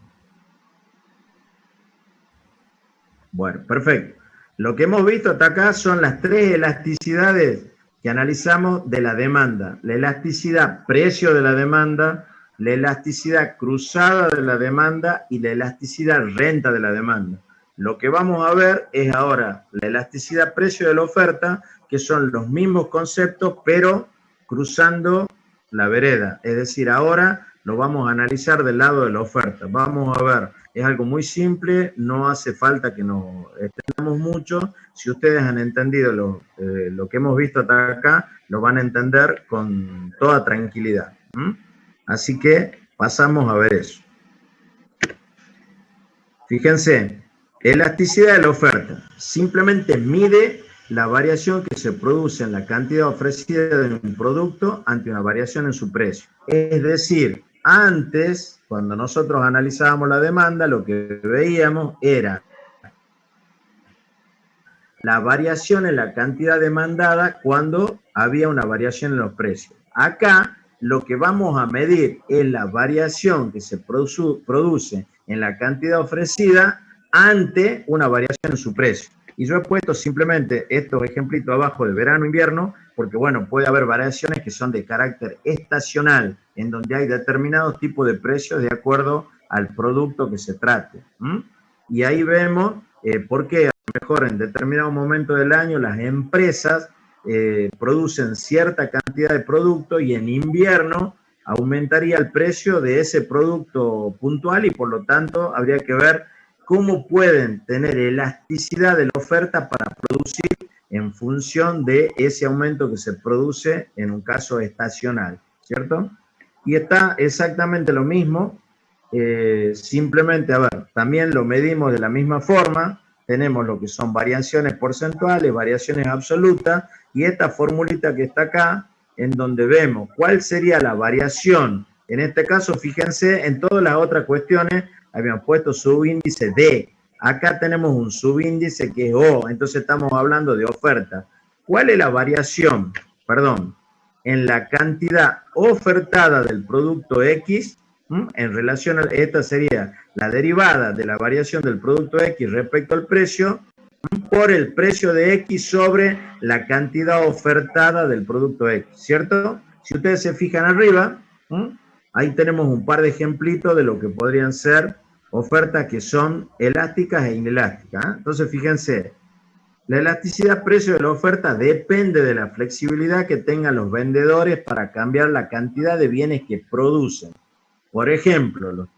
Bueno, perfecto. Lo que hemos visto hasta acá son las 3 elasticidades que analizamos de la demanda. La elasticidad precio de la demanda, la elasticidad cruzada de la demanda y la elasticidad renta de la demanda. Lo que vamos a ver es ahora la elasticidad precio de la oferta, que son los mismos conceptos, pero cruzando la vereda. Es decir, ahora lo vamos a analizar del lado de la oferta. Vamos a ver, es algo muy simple, no hace falta que nos extendamos mucho. Si ustedes han entendido lo que hemos visto hasta acá, lo van a entender con toda tranquilidad. Así que pasamos a ver eso. Fíjense, elasticidad de la oferta. Simplemente mide la variación que se produce en la cantidad ofrecida de un producto ante una variación en su precio. Es decir, antes, cuando nosotros analizábamos la demanda, lo que veíamos era la variación en la cantidad demandada cuando había una variación en los precios. Acá lo que vamos a medir es la variación que se produce en la cantidad ofrecida ante una variación en su precio. Y yo he puesto simplemente estos ejemplitos abajo de verano-invierno, porque bueno, puede haber variaciones que son de carácter estacional, en donde hay determinados tipos de precios de acuerdo al producto que se trate. Y ahí vemos por qué a lo mejor en determinado momento del año las empresas producen cierta cantidad de producto y en invierno aumentaría el precio de ese producto puntual y por lo tanto habría que ver cómo pueden tener elasticidad de la oferta para producir en función de ese aumento que se produce en un caso estacional, ¿cierto? Y está exactamente lo mismo, simplemente, a ver, también lo medimos de la misma forma, tenemos lo que son variaciones porcentuales, variaciones absolutas, y esta formulita que está acá, en donde vemos cuál sería la variación. En este caso, fíjense, en todas las otras cuestiones habíamos puesto subíndice D. Acá tenemos un subíndice que es O, entonces estamos hablando de oferta. ¿Cuál es la variación? Perdón, en la cantidad ofertada del producto X, en relación a esta sería la derivada de la variación del producto X respecto al precio, por el precio de X sobre la cantidad ofertada del producto X, ¿cierto? Si ustedes se fijan arriba, ahí tenemos un par de ejemplitos de lo que podrían ser ofertas que son elásticas e inelásticas. Entonces, fíjense, la elasticidad precio de la oferta depende de la flexibilidad que tengan los vendedores para cambiar la cantidad de bienes que producen. Por ejemplo, los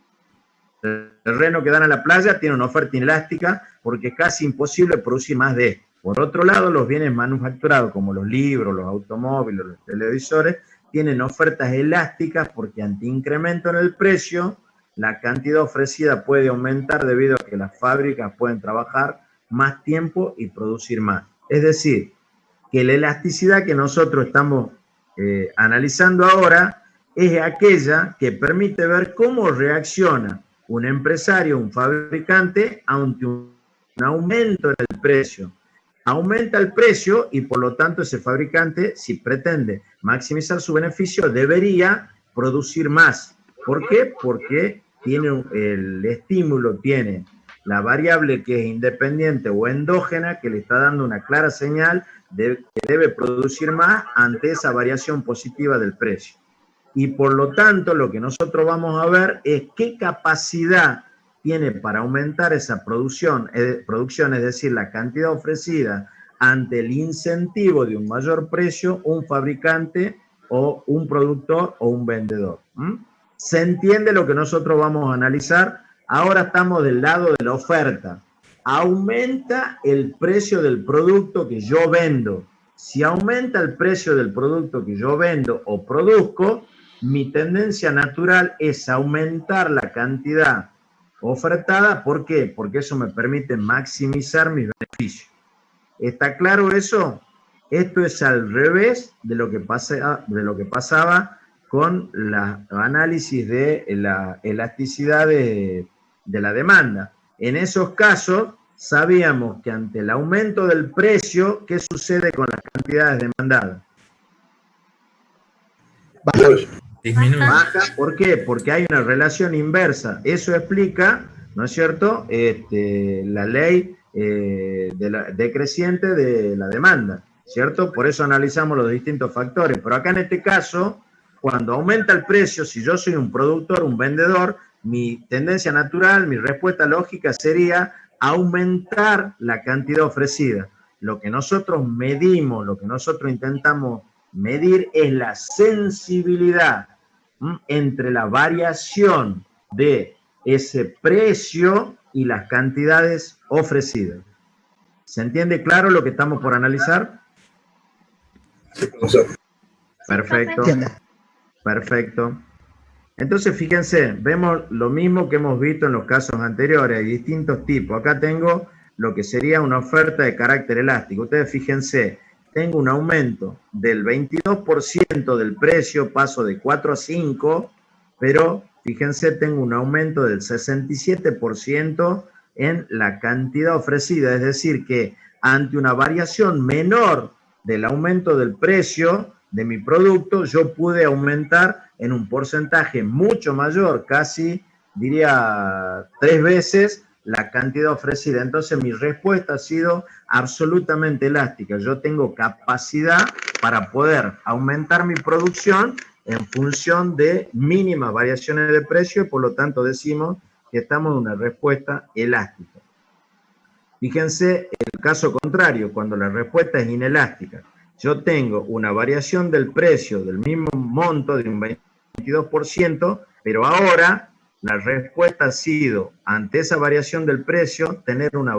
terrenos que dan a la playa tienen una oferta inelástica porque es casi imposible producir más de esto. Por otro lado, los bienes manufacturados como los libros, los automóviles, los televisores, tienen ofertas elásticas porque ante incremento en el precio, la cantidad ofrecida puede aumentar debido a que las fábricas pueden trabajar más tiempo y producir más. Es decir, que la elasticidad que nosotros estamos analizando ahora es aquella que permite ver cómo reacciona un empresario, un fabricante, ante un aumento en el precio. Aumenta el precio y por lo tanto ese fabricante, si pretende maximizar su beneficio, debería producir más. ¿Por qué? Porque tiene el estímulo, tiene la variable que es independiente o endógena que le está dando una clara señal de que debe producir más ante esa variación positiva del precio. Y por lo tanto lo que nosotros vamos a ver es qué capacidad tiene para aumentar esa producción, es decir, la cantidad ofrecida ante el incentivo de un mayor precio, un fabricante o un productor o un vendedor. ¿Se entiende lo que nosotros vamos a analizar? Ahora estamos del lado de la oferta. Aumenta el precio del producto que yo vendo. Si aumenta el precio del producto que yo vendo o produzco, mi tendencia natural es aumentar la cantidad ofertada. ¿Por qué? Porque eso me permite maximizar mis beneficios. ¿Está claro eso? Esto es al revés de lo que pasaba con el análisis de la elasticidad de la demanda. En esos casos, sabíamos que ante el aumento del precio, ¿qué sucede con las cantidades demandadas? Baja. ¿Por qué? Porque hay una relación inversa. Eso explica, ¿no es cierto?, la ley decreciente de la demanda, ¿cierto? Por eso analizamos los distintos factores. Pero acá en este caso, cuando aumenta el precio, si yo soy un productor, un vendedor, mi tendencia natural, mi respuesta lógica sería aumentar la cantidad ofrecida. Lo que nosotros medimos, lo que nosotros intentamos medir es la sensibilidad entre la variación de ese precio y las cantidades ofrecidas. ¿Se entiende claro lo que estamos por analizar? Sí, profesor. Perfecto. Perfecto. Entonces, fíjense, vemos lo mismo que hemos visto en los casos anteriores, hay distintos tipos. Acá tengo lo que sería una oferta de carácter elástico. Ustedes fíjense, tengo un aumento del 22% del precio, paso de 4 a 5, pero fíjense, tengo un aumento del 67% en la cantidad ofrecida, es decir, que ante una variación menor del aumento del precio de mi producto, yo pude aumentar en un porcentaje mucho mayor, casi diría 3 veces la cantidad ofrecida. Entonces mi respuesta ha sido absolutamente elástica. Yo tengo capacidad para poder aumentar mi producción en función de mínimas variaciones de precio y por lo tanto decimos que estamos en una respuesta elástica. Fíjense el caso contrario, cuando la respuesta es inelástica. Yo tengo una variación del precio del mismo monto de un 22%, pero ahora la respuesta ha sido, ante esa variación del precio, tener una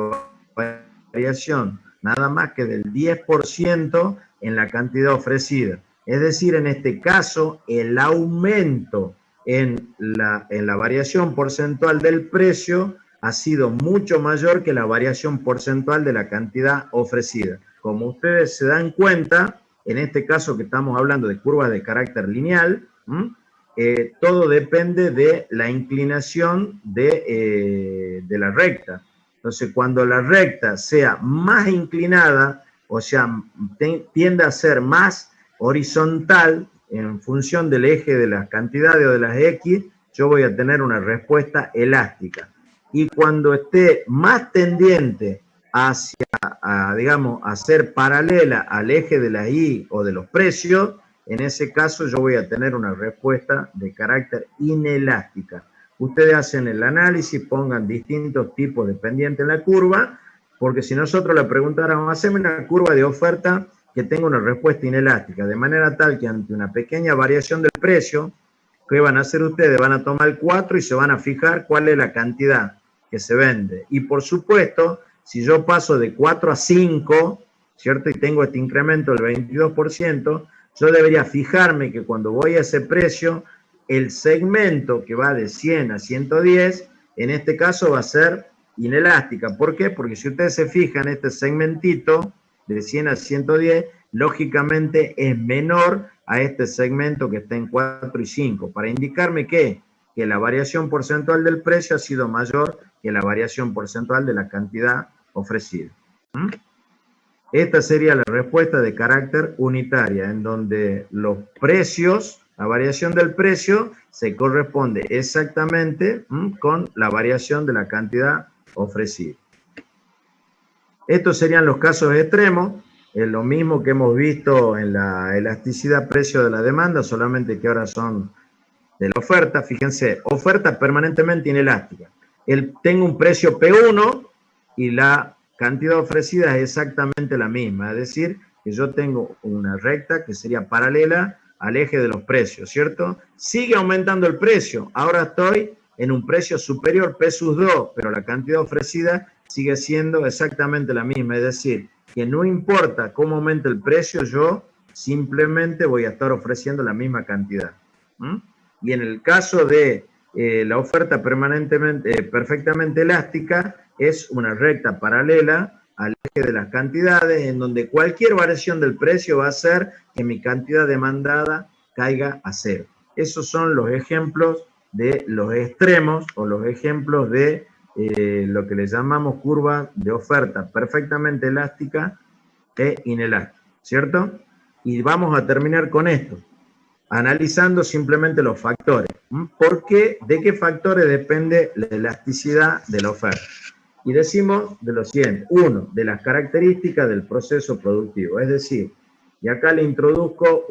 variación nada más que del 10% en la cantidad ofrecida. Es decir, en este caso, el aumento en la variación porcentual del precio ha sido mucho mayor que la variación porcentual de la cantidad ofrecida. Como ustedes se dan cuenta, en este caso que estamos hablando de curvas de carácter lineal, todo depende de la inclinación de la recta. Entonces, cuando la recta sea más inclinada, o sea, tiende a ser más horizontal en función del eje de las cantidades o de las X, yo voy a tener una respuesta elástica. Y cuando esté más tendiente hacia, digamos, a ser paralela al eje de la Y o de los precios, en ese caso yo voy a tener una respuesta de carácter inelástica. ustedes hacen el análisis, pongan distintos tipos de pendientes en la curva, porque si nosotros le preguntáramos, haceme una curva de oferta que tenga una respuesta inelástica, de manera tal que ante una pequeña variación del precio, ¿qué van a hacer ustedes? Van a tomar el 4 y se van a fijar cuál es la cantidad que se vende. Y por supuesto, si yo paso de 4 a 5, ¿cierto? Y tengo este incremento del 22%, yo debería fijarme que cuando voy a ese precio, el segmento que va de 100 a 110, en este caso va a ser inelástica. ¿Por qué? Porque si ustedes se fijan, este segmentito de 100 a 110, lógicamente es menor a este segmento que está en 4 y 5, para indicarme que la variación porcentual del precio ha sido mayor que la variación porcentual de la cantidad ofrecida. Esta sería la respuesta de carácter unitaria, en donde los precios, la variación del precio, se corresponde exactamente con la variación de la cantidad ofrecida. Estos serían los casos extremos, es lo mismo que hemos visto en la elasticidad precio de la demanda, solamente que ahora son de la oferta. Fíjense, oferta permanentemente inelástica. Tengo un precio P1 y la cantidad ofrecida es exactamente la misma, es decir, que yo tengo una recta que sería paralela al eje de los precios, ¿cierto? Sigue aumentando el precio, ahora estoy en un precio superior P sus 2, pero la cantidad ofrecida sigue siendo exactamente la misma, es decir, que no importa cómo aumente el precio, yo simplemente voy a estar ofreciendo la misma cantidad. Y en el caso de la oferta perfectamente elástica, es una recta paralela al eje de las cantidades, en donde cualquier variación del precio va a hacer que mi cantidad demandada caiga a cero. Esos son los ejemplos de los extremos o los ejemplos de lo que le llamamos curva de oferta perfectamente elástica e inelástica, ¿cierto? Y vamos a terminar con esto, analizando simplemente los factores. ¿Por qué? ¿De qué factores depende la elasticidad de la oferta? Y decimos de lo siguiente. Uno, de las características del proceso productivo. Es decir, y acá le introduzco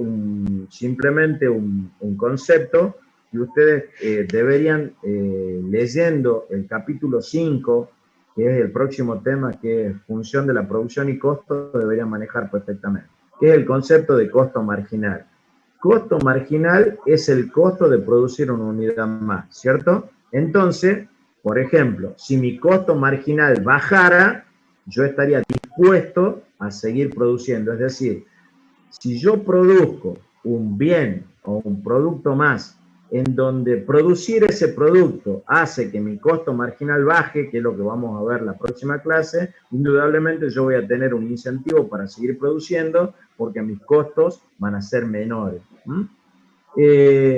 simplemente un concepto que ustedes deberían, leyendo el capítulo 5, que es el próximo tema, que es función de la producción y costo, deberían manejar perfectamente, que es el concepto de costo marginal. Costo marginal es el costo de producir una unidad más, ¿cierto? Entonces, por ejemplo, si mi costo marginal bajara, yo estaría dispuesto a seguir produciendo. Es decir, si yo produzco un bien o un producto más, en donde producir ese producto hace que mi costo marginal baje, que es lo que vamos a ver la próxima clase, indudablemente yo voy a tener un incentivo para seguir produciendo, porque mis costos van a ser menores.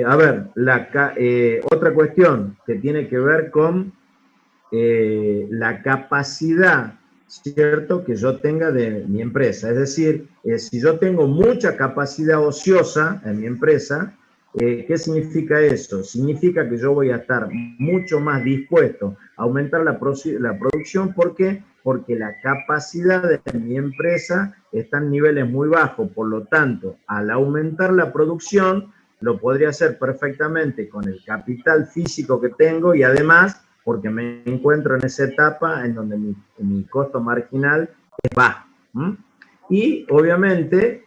A ver, otra cuestión que tiene que ver con la capacidad, ¿cierto?, que yo tenga de mi empresa. Es decir, si yo tengo mucha capacidad ociosa en mi empresa, ¿qué significa eso? Significa que yo voy a estar mucho más dispuesto a aumentar la producción. ¿Por qué? Porque la capacidad de mi empresa está en niveles muy bajos. Por lo tanto, al aumentar la producción, lo podría hacer perfectamente con el capital físico que tengo y además porque me encuentro en esa etapa en donde mi costo marginal es bajo. Y obviamente,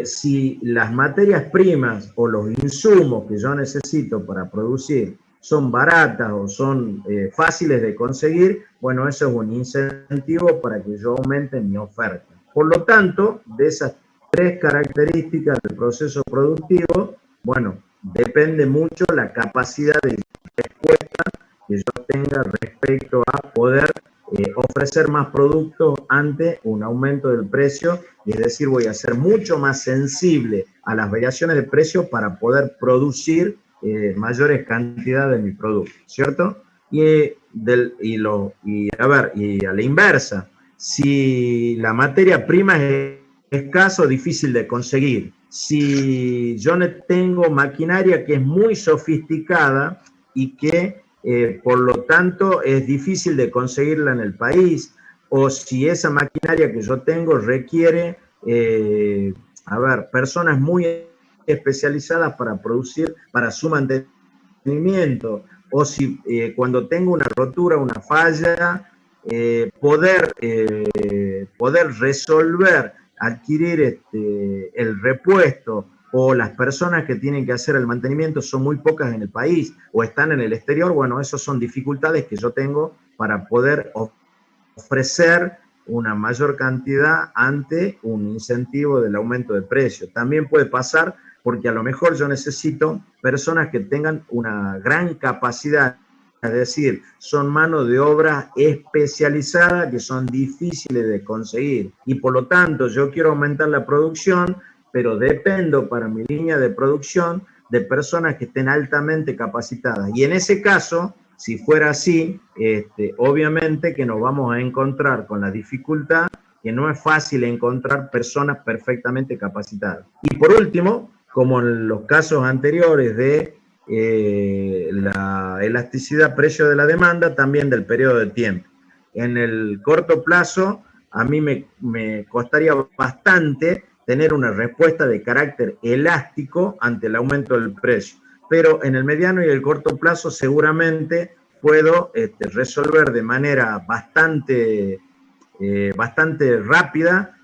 si las materias primas o los insumos que yo necesito para producir son baratas o son fáciles de conseguir, bueno, eso es un incentivo para que yo aumente mi oferta. Por lo tanto, de esas tres características del proceso productivo, bueno, depende mucho la capacidad de respuesta que yo tenga respecto a poder ofrecer más productos ante un aumento del precio, y es decir, voy a ser mucho más sensible a las variaciones de precio para poder producir mayores cantidades de mi producto, ¿cierto? Y a la inversa, si la materia prima es escasa o difícil de conseguir, si yo no tengo maquinaria que es muy sofisticada y que por lo tanto es difícil de conseguirla en el país, o si esa maquinaria que yo tengo requiere, personas muy especializadas para producir, para su mantenimiento, o si cuando tengo una rotura, una falla, poder resolver, adquirir el repuesto, o las personas que tienen que hacer el mantenimiento son muy pocas en el país o están en el exterior. Bueno, esas son dificultades que yo tengo para poder ofrecer una mayor cantidad ante un incentivo del aumento de precio. También puede pasar porque a lo mejor yo necesito personas que tengan una gran capacidad, es decir, son mano de obra especializada que son difíciles de conseguir, y por lo tanto yo quiero aumentar la producción, pero dependo para mi línea de producción de personas que estén altamente capacitadas. Y en ese caso, si fuera así, obviamente que nos vamos a encontrar con la dificultad que no es fácil encontrar personas perfectamente capacitadas. Y por último, como en los casos anteriores de la elasticidad precio de la demanda, también del periodo de tiempo. En el corto plazo, a mí me costaría bastante tener una respuesta de carácter elástico ante el aumento del precio. Pero en el mediano y el corto plazo seguramente puedo resolver de manera bastante rápida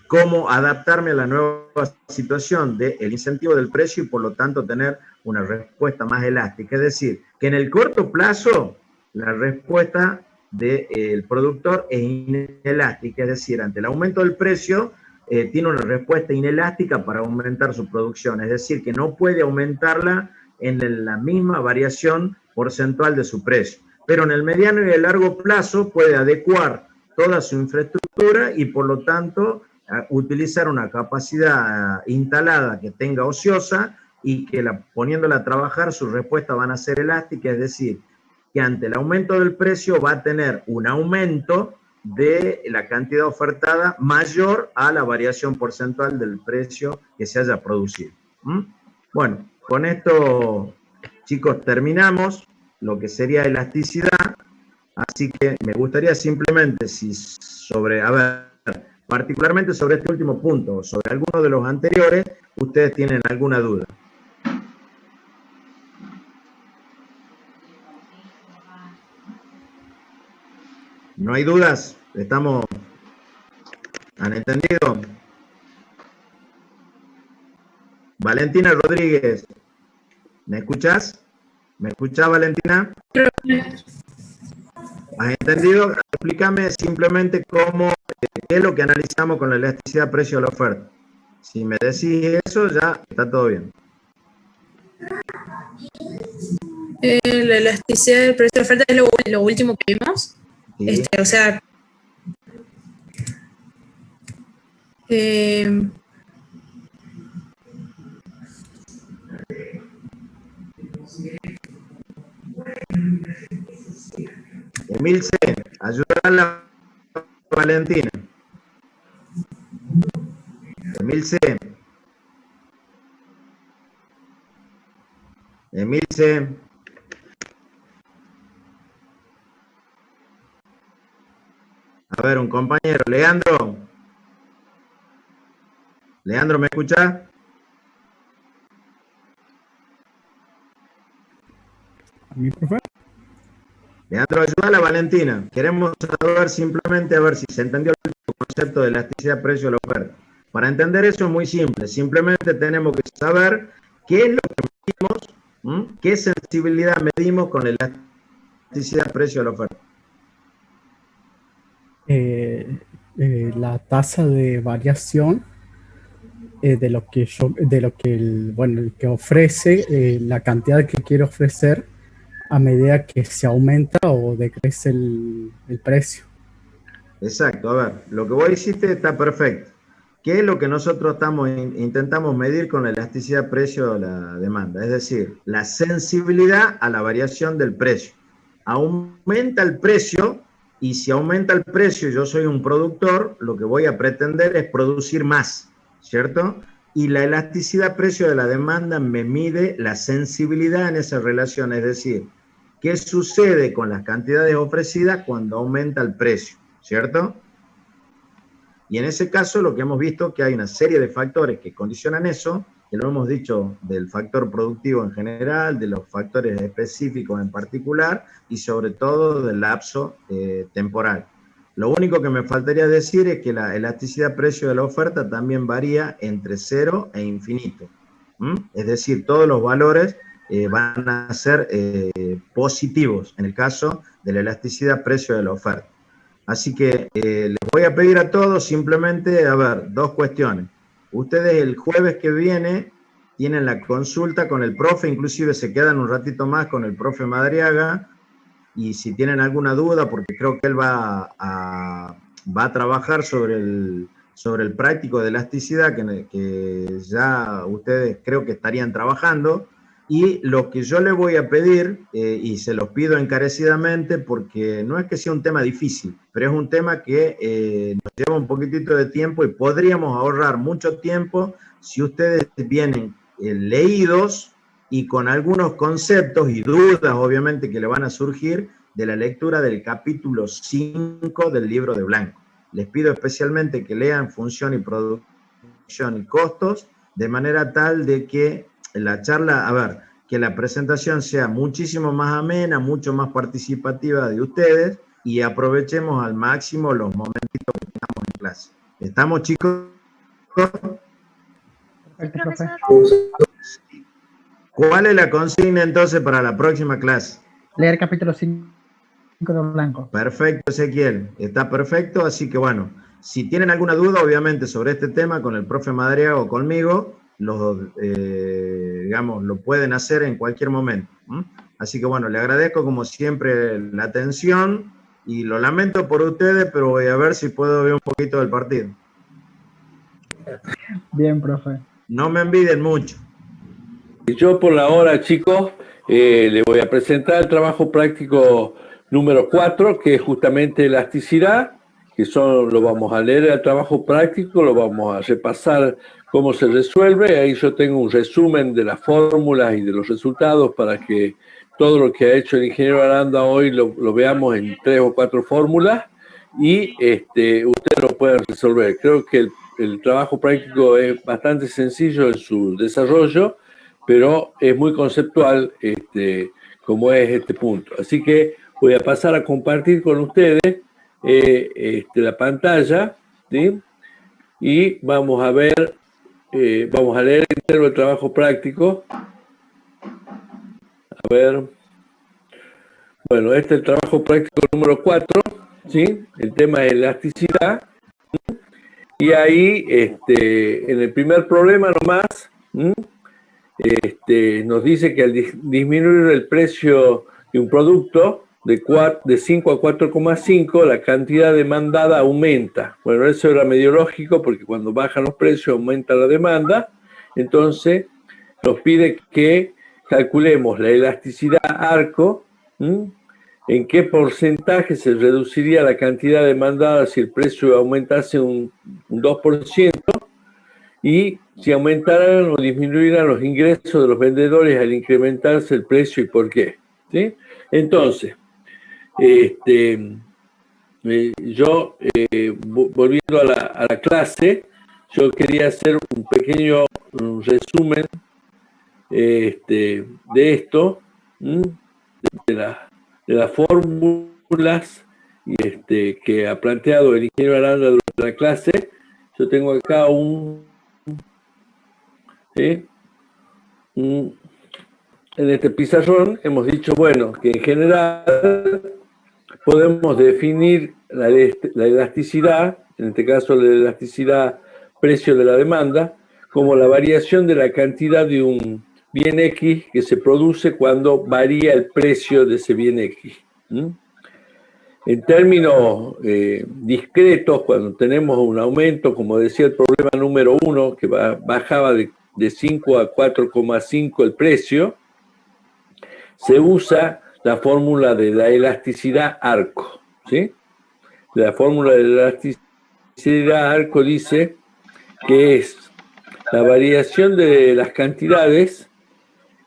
cómo adaptarme a la nueva situación del incentivo del precio y por lo tanto tener una respuesta más elástica. Es decir, que en el corto plazo la respuesta del productor es inelástica, es decir, ante el aumento del precio tiene una respuesta inelástica para aumentar su producción, es decir, que no puede aumentarla en la misma variación porcentual de su precio. Pero en el mediano y el largo plazo puede adecuar toda su infraestructura y por lo tanto utilizar una capacidad instalada que tenga ociosa y que poniéndola a trabajar sus respuestas van a ser elásticas, es decir, que ante el aumento del precio va a tener un aumento de la cantidad ofertada mayor a la variación porcentual del precio que se haya producido. Bueno, con esto, chicos, terminamos lo que sería elasticidad, así que me gustaría simplemente, particularmente sobre este último punto, sobre alguno de los anteriores, ustedes tienen alguna duda. ¿No hay dudas? ¿Han entendido? Valentina Rodríguez, ¿me escuchás? ¿Me escuchás, Valentina? ¿Has entendido? Explícame simplemente qué es lo que analizamos con la elasticidad precio de la oferta. Si me decís eso, ya está todo bien. La elasticidad del precio de oferta es lo último que vimos. Sí. O sea, Emilce, ayúdale a la Valentina. Emilce. A ver, un compañero, Leandro. Leandro, ¿me escucha? ¿A mí, profe? Leandro, ayuda a la Valentina. Queremos saber simplemente a ver si se entendió el concepto de elasticidad precio de la oferta. Para entender eso es muy simple. Simplemente tenemos que saber qué es lo que medimos, qué sensibilidad medimos con la elasticidad precio de la oferta. La tasa de variación de lo que el que ofrece, la cantidad que quiero ofrecer a medida que se aumenta o decrece el precio. Exacto, a ver, lo que vos hiciste está perfecto. ¿Qué es lo que nosotros intentamos medir con la elasticidad precio de la demanda? Es decir, la sensibilidad a la variación del precio. Aumenta el precio, y si aumenta el precio, yo soy un productor, lo que voy a pretender es producir más, ¿cierto? Y la elasticidad precio de la demanda me mide la sensibilidad en esa relación, es decir, ¿qué sucede con las cantidades ofrecidas cuando aumenta el precio? ¿Cierto? Y en ese caso lo que hemos visto es que hay una serie de factores que condicionan eso, que lo hemos dicho, del factor productivo en general, de los factores específicos en particular y sobre todo del lapso temporal. Lo único que me faltaría decir es que la elasticidad precio de la oferta también varía entre 0 e infinito. Es decir, todos los valores van a ser positivos en el caso de la elasticidad precio de la oferta. Así que les voy a pedir a todos simplemente, a ver, dos cuestiones. Ustedes el jueves que viene tienen la consulta con el profe, inclusive se quedan un ratito más con el profe Madariaga, y si tienen alguna duda, porque creo que él va a trabajar sobre el práctico de elasticidad, que ya ustedes creo que estarían trabajando, y lo que yo le voy a pedir, y se los pido encarecidamente, porque no es que sea un tema difícil, pero es un tema que nos lleva un poquitito de tiempo y podríamos ahorrar mucho tiempo si ustedes vienen leídos y con algunos conceptos y dudas, obviamente, que le van a surgir de la lectura del capítulo 5 del libro de Blanco. Les pido especialmente que lean función y producción y costos, de manera tal de que la charla, a ver, que la presentación sea muchísimo más amena, mucho más participativa de ustedes y aprovechemos al máximo los momentitos que tengamos en clase. ¿Estamos, chicos? Perfecto, profe. ¿Cuál es la consigna entonces para la próxima clase? Leer capítulo 5 de Blanco. Perfecto, Ezequiel. Está perfecto, así que bueno, si tienen alguna duda, obviamente, sobre este tema con el profe Madariaga o conmigo, digamos, lo pueden hacer en cualquier momento. Así que bueno, le agradezco como siempre la atención y lo lamento por ustedes, pero voy a ver si puedo ver un poquito del partido. Bien, profe. No me envidien mucho. Yo por la hora, chicos, les voy a presentar el trabajo práctico número 4, que es justamente elasticidad, que lo vamos a leer el trabajo práctico, lo vamos a repasar cómo se resuelve. Ahí yo tengo un resumen de las fórmulas y de los resultados para que todo lo que ha hecho el ingeniero Aranda hoy lo veamos en 3 o 4 fórmulas y ustedes lo pueden resolver. Creo que el trabajo práctico es bastante sencillo en su desarrollo, pero es muy conceptual como es este punto. Así que voy a pasar a compartir con ustedes la pantalla, ¿sí? Y vamos a ver, vamos a leer entero el trabajo práctico. A ver. Bueno, este es el trabajo práctico número 4, ¿sí? El tema es elasticidad. Y ahí, en el primer problema nomás, nos dice que al disminuir el precio de un producto de 5 a 4,5, la cantidad demandada aumenta. Bueno, eso era medio lógico porque cuando bajan los precios aumenta la demanda. Entonces, nos pide que calculemos la elasticidad arco, en qué porcentaje se reduciría la cantidad demandada si el precio aumentase un 2%, y si aumentaran o disminuiran los ingresos de los vendedores al incrementarse el precio y por qué. ¿Sí? Entonces, yo, volviendo a la clase, yo quería hacer un pequeño resumen de esto, de las fórmulas que ha planteado el ingeniero Aranda durante la clase. Yo tengo acá en este pizarrón hemos dicho, bueno, que en general podemos definir la elasticidad, en este caso la elasticidad precio de la demanda, como la variación de la cantidad de un bien X que se produce cuando varía el precio de ese bien X. En términos discretos, cuando tenemos un aumento, como decía el problema número 1, que bajaba de 5 a 4,5 el precio, se usa la fórmula de la elasticidad arco, ¿sí? La fórmula de la elasticidad arco dice que es la variación de las cantidades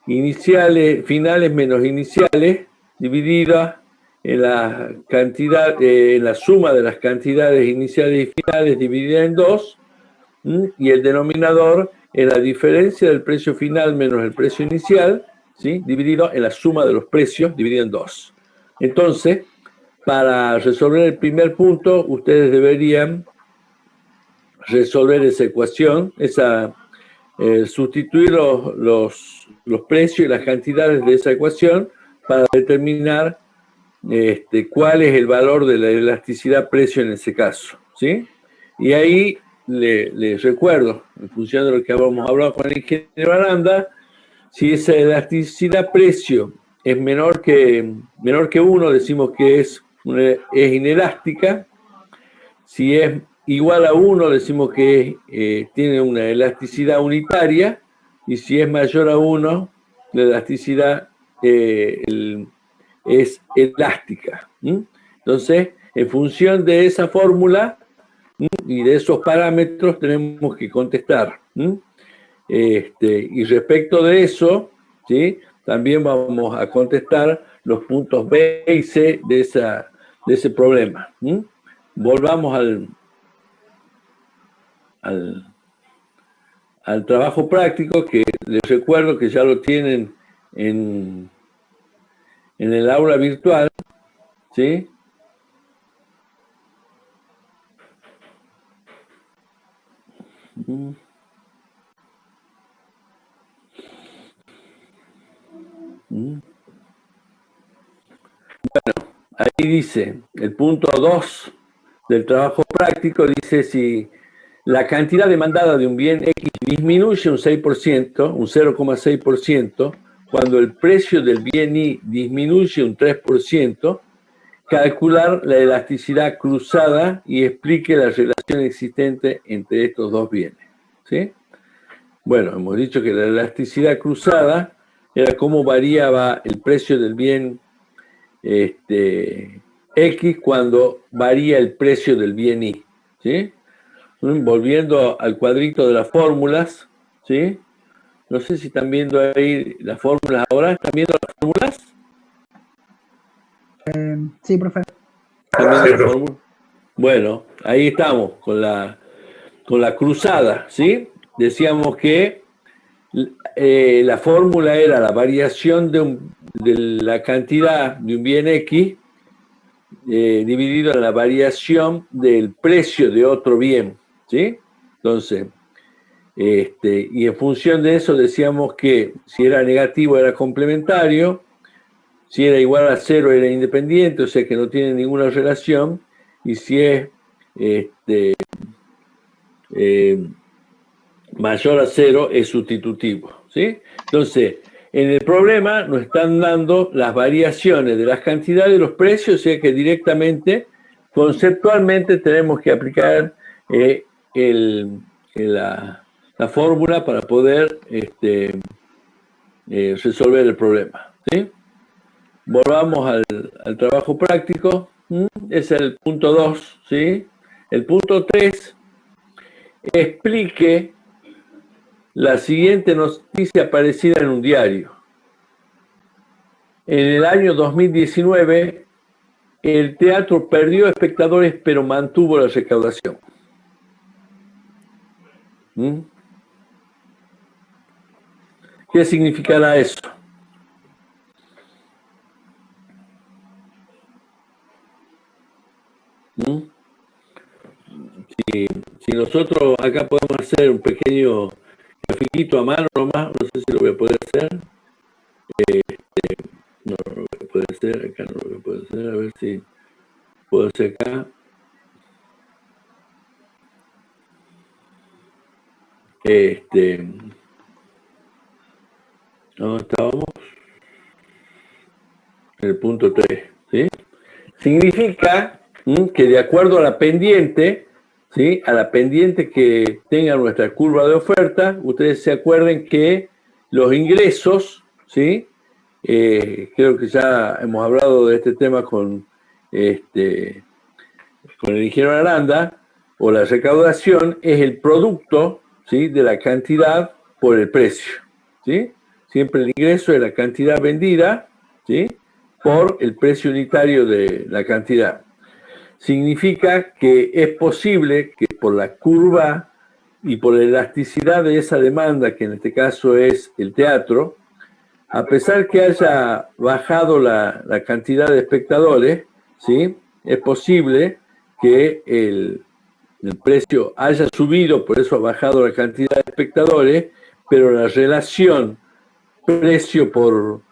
iniciales, finales menos iniciales, dividida en la cantidad, en la suma de las cantidades iniciales y finales dividida en 2, y el denominador es la diferencia del precio final menos el precio inicial, ¿sí? Dividido en la suma de los precios, dividido en 2. Entonces, para resolver el primer punto, ustedes deberían resolver esa ecuación, sustituir los precios y las cantidades de esa ecuación para determinar cuál es el valor de la elasticidad precio en ese caso, ¿sí? Y ahí les recuerdo, en función de lo que habíamos hablado con el ingeniero Aranda, si esa elasticidad precio es menor que 1, decimos que es inelástica. Si es igual a 1, decimos que tiene una elasticidad unitaria. Y si es mayor a 1, la elasticidad es elástica. Entonces, en función de esa fórmula y de esos parámetros tenemos que contestar. Y respecto de eso, ¿sí? También vamos a contestar los puntos B y C de ese problema. Volvamos al trabajo práctico, que les recuerdo que ya lo tienen en el aula virtual, ¿sí? Bueno, ahí dice, el punto 2 del trabajo práctico dice: si la cantidad demandada de un bien X disminuye un 6%, un 0,6%, cuando el precio del bien Y disminuye un 3%, calcular la elasticidad cruzada y explique la relación existente entre estos dos bienes, ¿sí? Bueno, hemos dicho que la elasticidad cruzada era cómo variaba el precio del bien X cuando varía el precio del bien Y, ¿sí? Volviendo al cuadrito de las fórmulas, ¿sí? No sé si están viendo ahí las fórmulas ahora. ¿Están viendo las fórmulas? Sí, profe. Bueno, ahí estamos con la cruzada, ¿sí? Decíamos que la fórmula era la variación de la cantidad de un bien X dividido en la variación del precio de otro bien, ¿sí? Entonces, y en función de eso decíamos que si era negativo era complementario, si era igual a 0 era independiente, o sea que no tiene ninguna relación, y si es mayor a 0 es sustitutivo, ¿sí? Entonces, en el problema nos están dando las variaciones de las cantidades de los precios, o sea que directamente, conceptualmente, tenemos que aplicar la fórmula para poder resolver el problema, ¿sí? Volvamos al trabajo práctico. Es el punto 2, ¿sí? El punto 3, explique la siguiente noticia aparecida en un diario. En el año 2019, el teatro perdió espectadores, pero mantuvo la recaudación. ¿Qué significará eso? Si nosotros acá podemos hacer un pequeño grafiquito a mano nomás, no sé si lo voy a poder hacer. No lo voy a poder hacer, acá no lo voy a poder hacer, a ver si puedo hacer acá. ¿Dónde estábamos? En el punto 3, ¿sí? Significa que de acuerdo a la pendiente, ¿sí? A la pendiente que tenga nuestra curva de oferta, ustedes se acuerden que los ingresos, ¿sí? Creo que ya hemos hablado de este tema con el ingeniero Aranda, o la recaudación es el producto, ¿sí? De la cantidad por el precio, ¿sí? Siempre el ingreso es la cantidad vendida, ¿sí? Por el precio unitario de la cantidad. Significa que es posible que por la curva y por la elasticidad de esa demanda, que en este caso es el teatro, a pesar que haya bajado la cantidad de espectadores, ¿sí? Es posible que el precio haya subido, por eso ha bajado la cantidad de espectadores, pero la relación precio por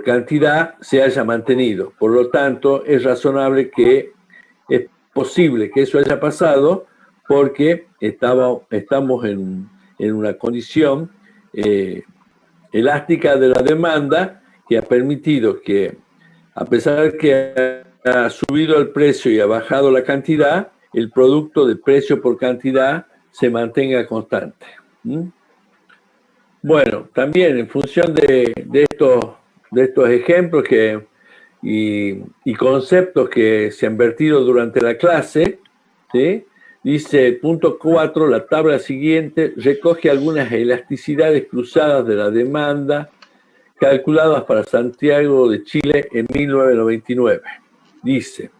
cantidad se haya mantenido. Por lo tanto, es razonable que es posible que eso haya pasado porque estamos en una condición elástica de la demanda que ha permitido que, a pesar que ha subido el precio y ha bajado la cantidad, el producto de precio por cantidad se mantenga constante. Bueno, también en función de estos ejemplos y conceptos que se han vertido durante la clase, ¿sí? Dice, punto 4, la tabla siguiente recoge algunas elasticidades cruzadas de la demanda calculadas para Santiago de Chile en 1999. Dice,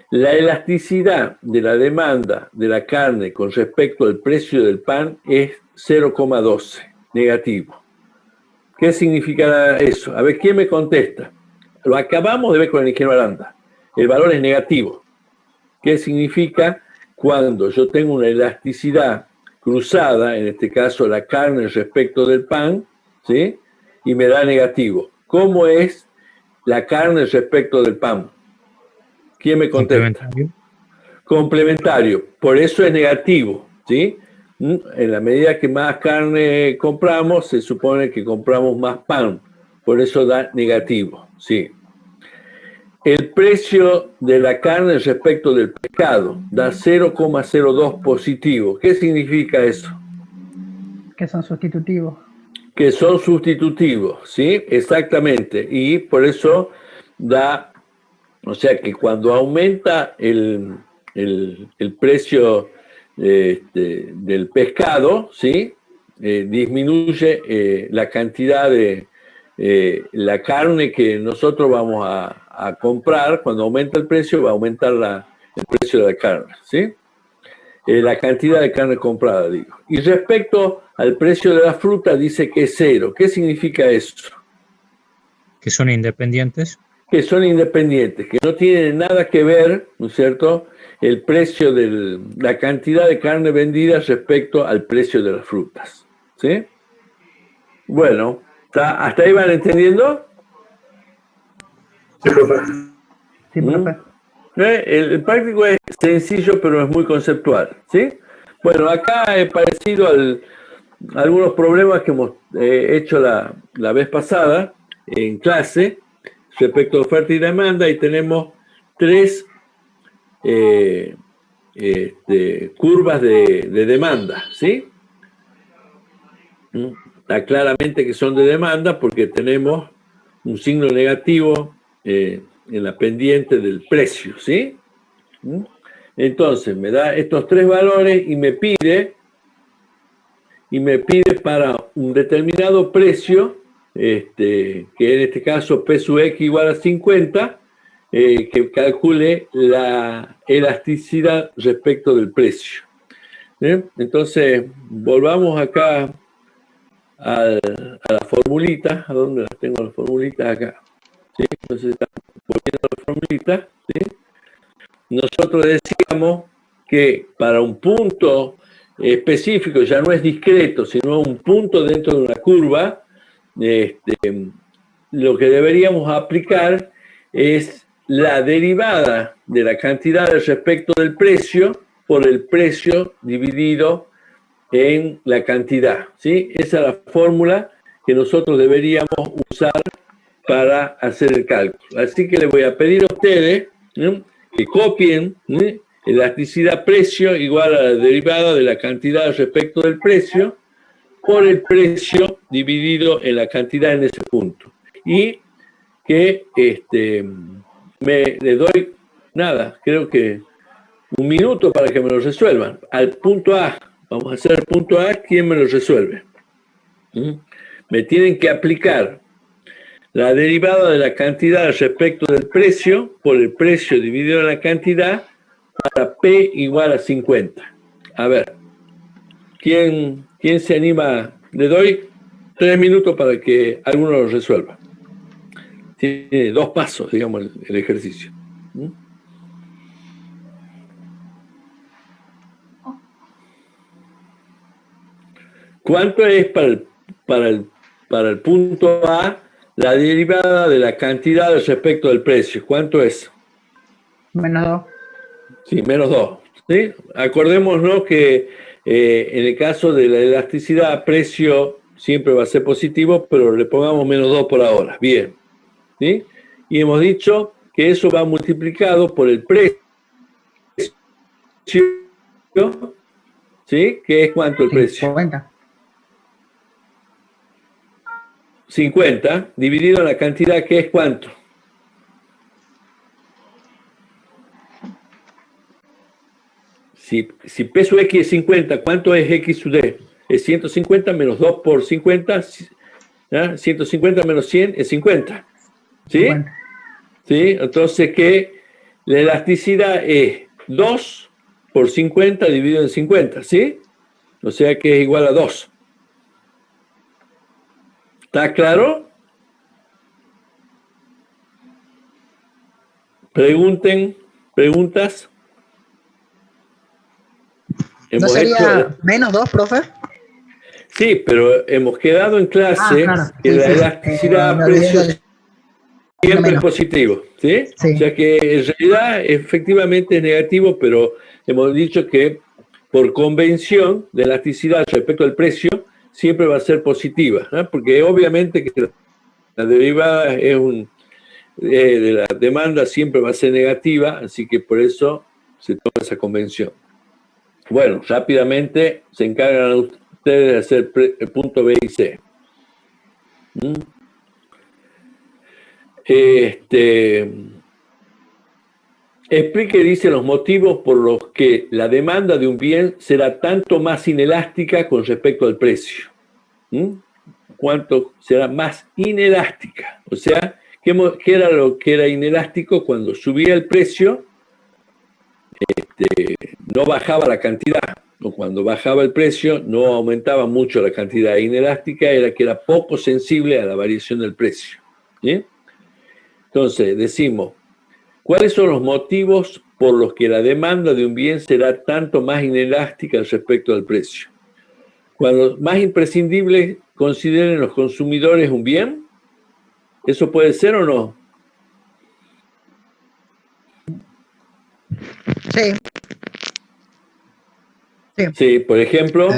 la elasticidad de la demanda de la carne con respecto al precio del pan es 0,12, negativo. ¿Qué significará eso? A ver, ¿quién me contesta? Lo acabamos de ver con el ingeniero Aranda. El valor es negativo. ¿Qué significa? Cuando yo tengo una elasticidad cruzada, en este caso la carne respecto del pan, ¿sí? Y me da negativo. ¿Cómo es la carne respecto del pan? ¿Quién me contesta? Complementario. Por eso es negativo, ¿sí? En la medida que más carne compramos, se supone que compramos más pan. Por eso da negativo, sí. El precio de la carne respecto del pescado da 0,02 positivo. ¿Qué significa eso? Que son sustitutivos. Que son sustitutivos, ¿sí? Exactamente. Y por eso da, o sea que cuando aumenta el precio del pescado, ¿sí? Disminuye la cantidad de la carne que nosotros vamos a comprar. Cuando aumenta el precio, va a aumentar el precio de la carne, ¿sí? La cantidad de carne comprada, digo. Y respecto al precio de la fruta, dice que es 0. ¿Qué significa eso? Que son independientes. Que son independientes, que no tienen nada que ver, ¿no es cierto?, el precio de la cantidad de carne vendida respecto al precio de las frutas, ¿sí? Bueno, ¿hasta ahí van entendiendo? Sí, profe. Sí, profe. El práctico es sencillo, pero es muy conceptual, ¿sí? Bueno, acá he parecido a algunos problemas que hemos hecho la vez pasada en clase respecto a oferta y demanda, y tenemos 3 curvas de demanda, ¿sí? Está claramente que son de demanda porque tenemos un signo negativo en la pendiente del precio, ¿sí? Entonces me da estos 3 valores y me pide para un determinado precio, que en este caso P sub X igual a 50, que calcule la elasticidad respecto del precio. Entonces, volvamos acá a la formulita. ¿A dónde las tengo las formulitas? Acá. ¿Sí? Entonces, estamos volviendo a la formulita. ¿Sí? Nosotros decíamos que para un punto específico, ya no es discreto, sino un punto dentro de una curva, lo que deberíamos aplicar es la derivada de la cantidad respecto del precio por el precio dividido en la cantidad, ¿sí? Esa es la fórmula que nosotros deberíamos usar para hacer el cálculo. Así que les voy a pedir a ustedes, ¿no?, que copien, ¿no?, elasticidad precio igual a la derivada de la cantidad respecto del precio por el precio dividido en la cantidad en ese punto. Y que le doy, creo que 1 minuto para que me lo resuelvan. Al punto A, vamos a hacer el punto A, ¿quién me lo resuelve? Me tienen que aplicar la derivada de la cantidad respecto del precio por el precio dividido en la cantidad para P igual a 50. A ver, ¿quién se anima? Le doy 3 minutos para que alguno lo resuelva. Tiene 2 pasos, digamos, el ejercicio. ¿Cuánto es para el punto A la derivada de la cantidad respecto del precio? ¿Cuánto es? -2. Sí, -2. ¿Sí? Acordémonos que en el caso de la elasticidad, precio siempre va a ser positivo, pero le pongamos -2 por ahora. Bien. ¿Sí? Y hemos dicho que eso va multiplicado por el precio. ¿Sí? ¿Qué es cuánto el precio? 50 dividido en la cantidad, que es cuánto. Si peso X es 50, ¿cuánto es X sub D? Es 150 menos 2 por 50, ¿eh? 150 menos 100 es 50. ¿Sí? 50. ¿Sí? Entonces que la elasticidad es 2 por 50 dividido en 50, ¿sí? O sea que es igual a 2. ¿Está claro? ¿Preguntas? ¿No sería -2, profe? Sí, pero hemos quedado en clase que la elasticidad a precio siempre es positivo, ¿sí? O sea que en realidad efectivamente es negativo, pero hemos dicho que por convención de elasticidad respecto al precio siempre va a ser positiva, ¿no? Porque obviamente que la derivada es de la demanda siempre va a ser negativa, así que por eso se toma esa convención. Bueno, rápidamente se encargan ustedes de hacer el punto B y C. Explique, dice, los motivos por los que la demanda de un bien será tanto más inelástica con respecto al precio. ¿Cuánto será más inelástica? O sea, ¿qué era lo que era inelástico? Cuando subía el precio, no bajaba la cantidad, o cuando bajaba el precio, no aumentaba mucho la cantidad. Inelástica era que era poco sensible a la variación del precio. ¿Sí? Entonces, decimos, ¿cuáles son los motivos por los que la demanda de un bien será tanto más inelástica respecto al precio? Cuando más imprescindible consideren los consumidores un bien, ¿eso puede ser o no? Sí. Sí, por ejemplo.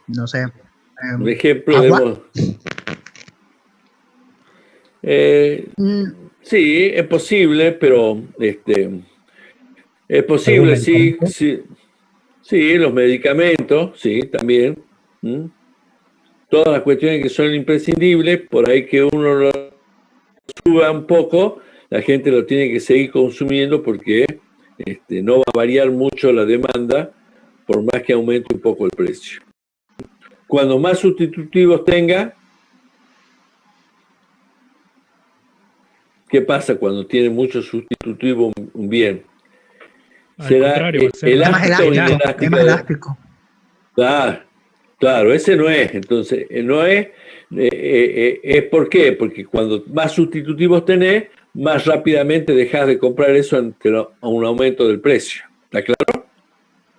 No sé. Por ejemplo, sí, es posible, pero es posible, sí, los medicamentos, sí, también. Todas las cuestiones que son imprescindibles, por ahí que uno lo suba un poco, la gente lo tiene que seguir consumiendo porque no va a variar mucho la demanda, por más que aumente un poco el precio. Cuando más sustitutivos tenga, ¿qué pasa cuando tiene muchos sustitutivos un bien? ¿Será elástico o inelástico? Es más elástico. Claro, ese no es. Entonces, no es. ¿Por qué? Porque cuando más sustitutivos tenés, más rápidamente dejas de comprar eso ante un aumento del precio. ¿Está claro?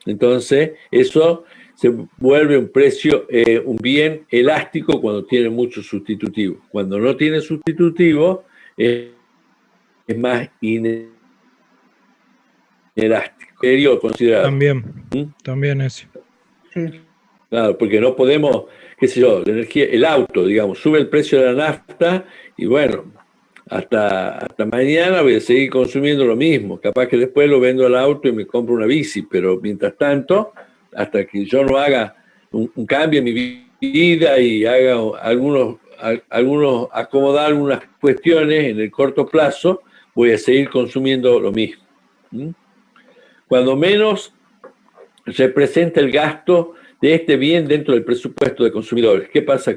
Entonces, eso se vuelve un precio, un bien elástico cuando tiene muchos sustitutivos. Cuando no tiene sustitutivo, es más inelástico. Considerado. También eso. Sí. Claro, porque no podemos, qué sé yo, la energía, el auto, digamos, sube el precio de la nafta y bueno, hasta mañana voy a seguir consumiendo lo mismo. Capaz que después lo vendo al auto y me compro una bici, pero mientras tanto, hasta que yo no haga un cambio en mi vida y haga acomodar algunas cuestiones en el corto plazo, voy a seguir consumiendo lo mismo. Cuando menos representa el gasto de este bien dentro del presupuesto de consumidores. ¿Qué pasa?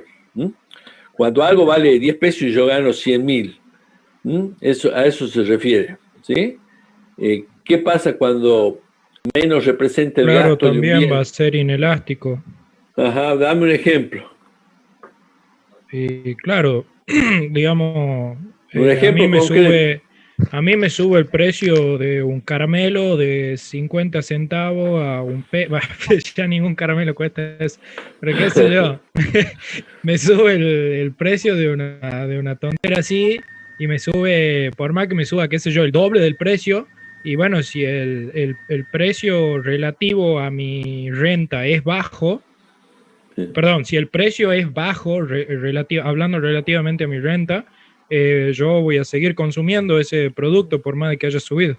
Cuando algo vale 10 pesos y yo gano 100.000, a eso se refiere. ¿Sí? ¿Qué pasa cuando menos representa el Claro, gasto de un también bien. va a ser inelástico. Ajá, dame un ejemplo. Y claro, digamos, Un a ejemplo mí me concreto. sube el precio de un caramelo de 50 centavos a un ya ningún caramelo cuesta eso, pero qué sé yo, me sube el precio de una tontera así, y me sube, por más que me suba, qué sé yo, el doble del precio. Y bueno, si el precio relativo a mi renta es bajo, perdón, si el precio es bajo, hablando relativamente a mi renta, yo voy a seguir consumiendo ese producto por más de que haya subido.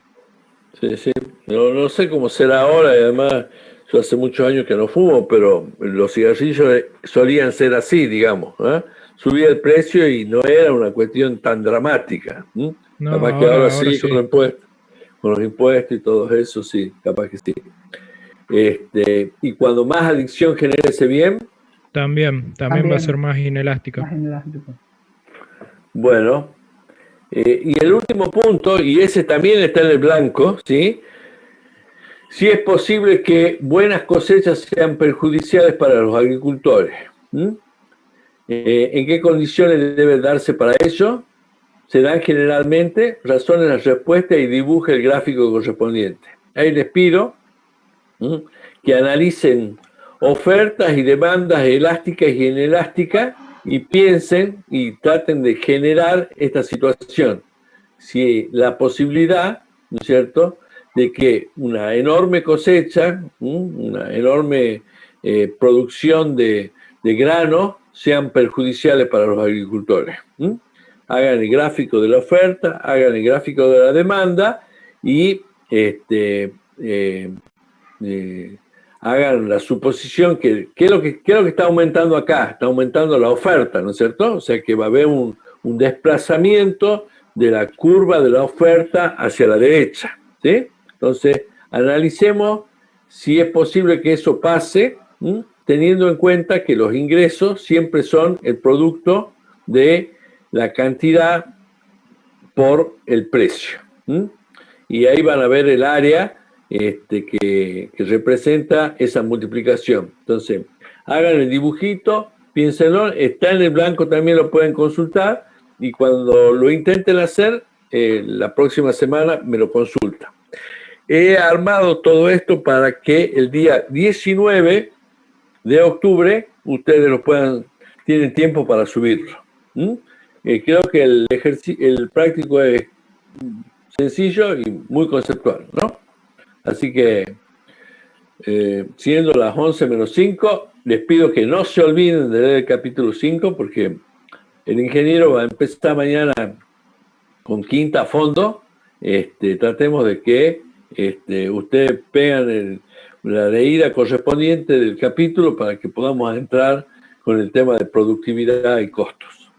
Sí, sí. No sé cómo será ahora, y además yo hace muchos años que no fumo, pero los cigarrillos solían ser así, digamos, ¿eh? Subía el precio y no era una cuestión tan dramática. No, Capaz que ahora ahora sí, sí. con los impuestos y todo eso, sí, capaz que sí. Y cuando más adicción genere ese bien, También va a ser más inelástica. bueno, y el último punto, y ese también está en el blanco, ¿sí? Si es posible que buenas cosechas sean perjudiciales para los agricultores. ¿En qué condiciones debe darse para ello? Se dan generalmente, razone la respuesta y dibuje el gráfico correspondiente. Ahí les pido que analicen ofertas y demandas elásticas y inelásticas y piensen y traten de generar esta situación. Si la posibilidad, ¿no es cierto?, de que una enorme cosecha, una enorme producción de grano sean perjudiciales para los agricultores. Hagan el gráfico de la oferta, hagan el gráfico de la demanda y hagan la suposición que ¿qué es lo que está aumentando acá? Está aumentando la oferta, ¿no es cierto? O sea que va a haber un desplazamiento de la curva de la oferta hacia la derecha, ¿sí? Entonces, analicemos si es posible que eso pase, teniendo en cuenta que los ingresos siempre son el producto de la cantidad por el precio. Y ahí van a ver el área que representa esa multiplicación. Entonces, hagan el dibujito, piénsenlo, está en el blanco, también lo pueden consultar, y cuando lo intenten hacer, la próxima semana me lo consultan. He armado todo esto para que el día 19 de octubre ustedes tienen tiempo para subirlo. Creo que el práctico es sencillo y muy conceptual, ¿no? Así que, siendo las 11 menos 5, les pido que no se olviden de leer el capítulo 5, porque el ingeniero va a empezar mañana con quinta a fondo. Tratemos de que ustedes pegan la leída correspondiente del capítulo para que podamos entrar con el tema de productividad y costos.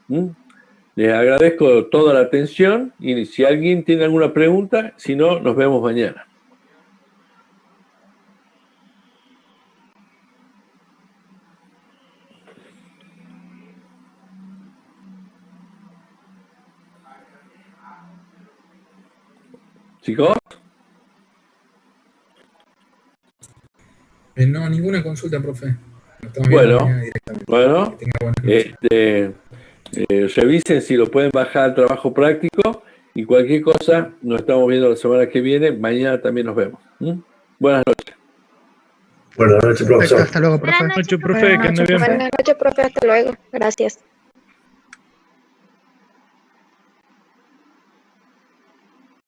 Les agradezco toda la atención y si alguien tiene alguna pregunta, si no, nos vemos mañana. ¿Chicos? No, ninguna consulta, profe. Estamos viendo mañana directamente. Bueno, Que tenga buena noche. revisen si lo pueden bajar al trabajo práctico y cualquier cosa nos estamos viendo la semana que viene. Mañana también nos vemos. Buenas noches. Buenas noches, profesor. Hasta luego, profe. Buenas noches, profe. Que ande bien. Buenas noches, profe. Hasta luego. Gracias.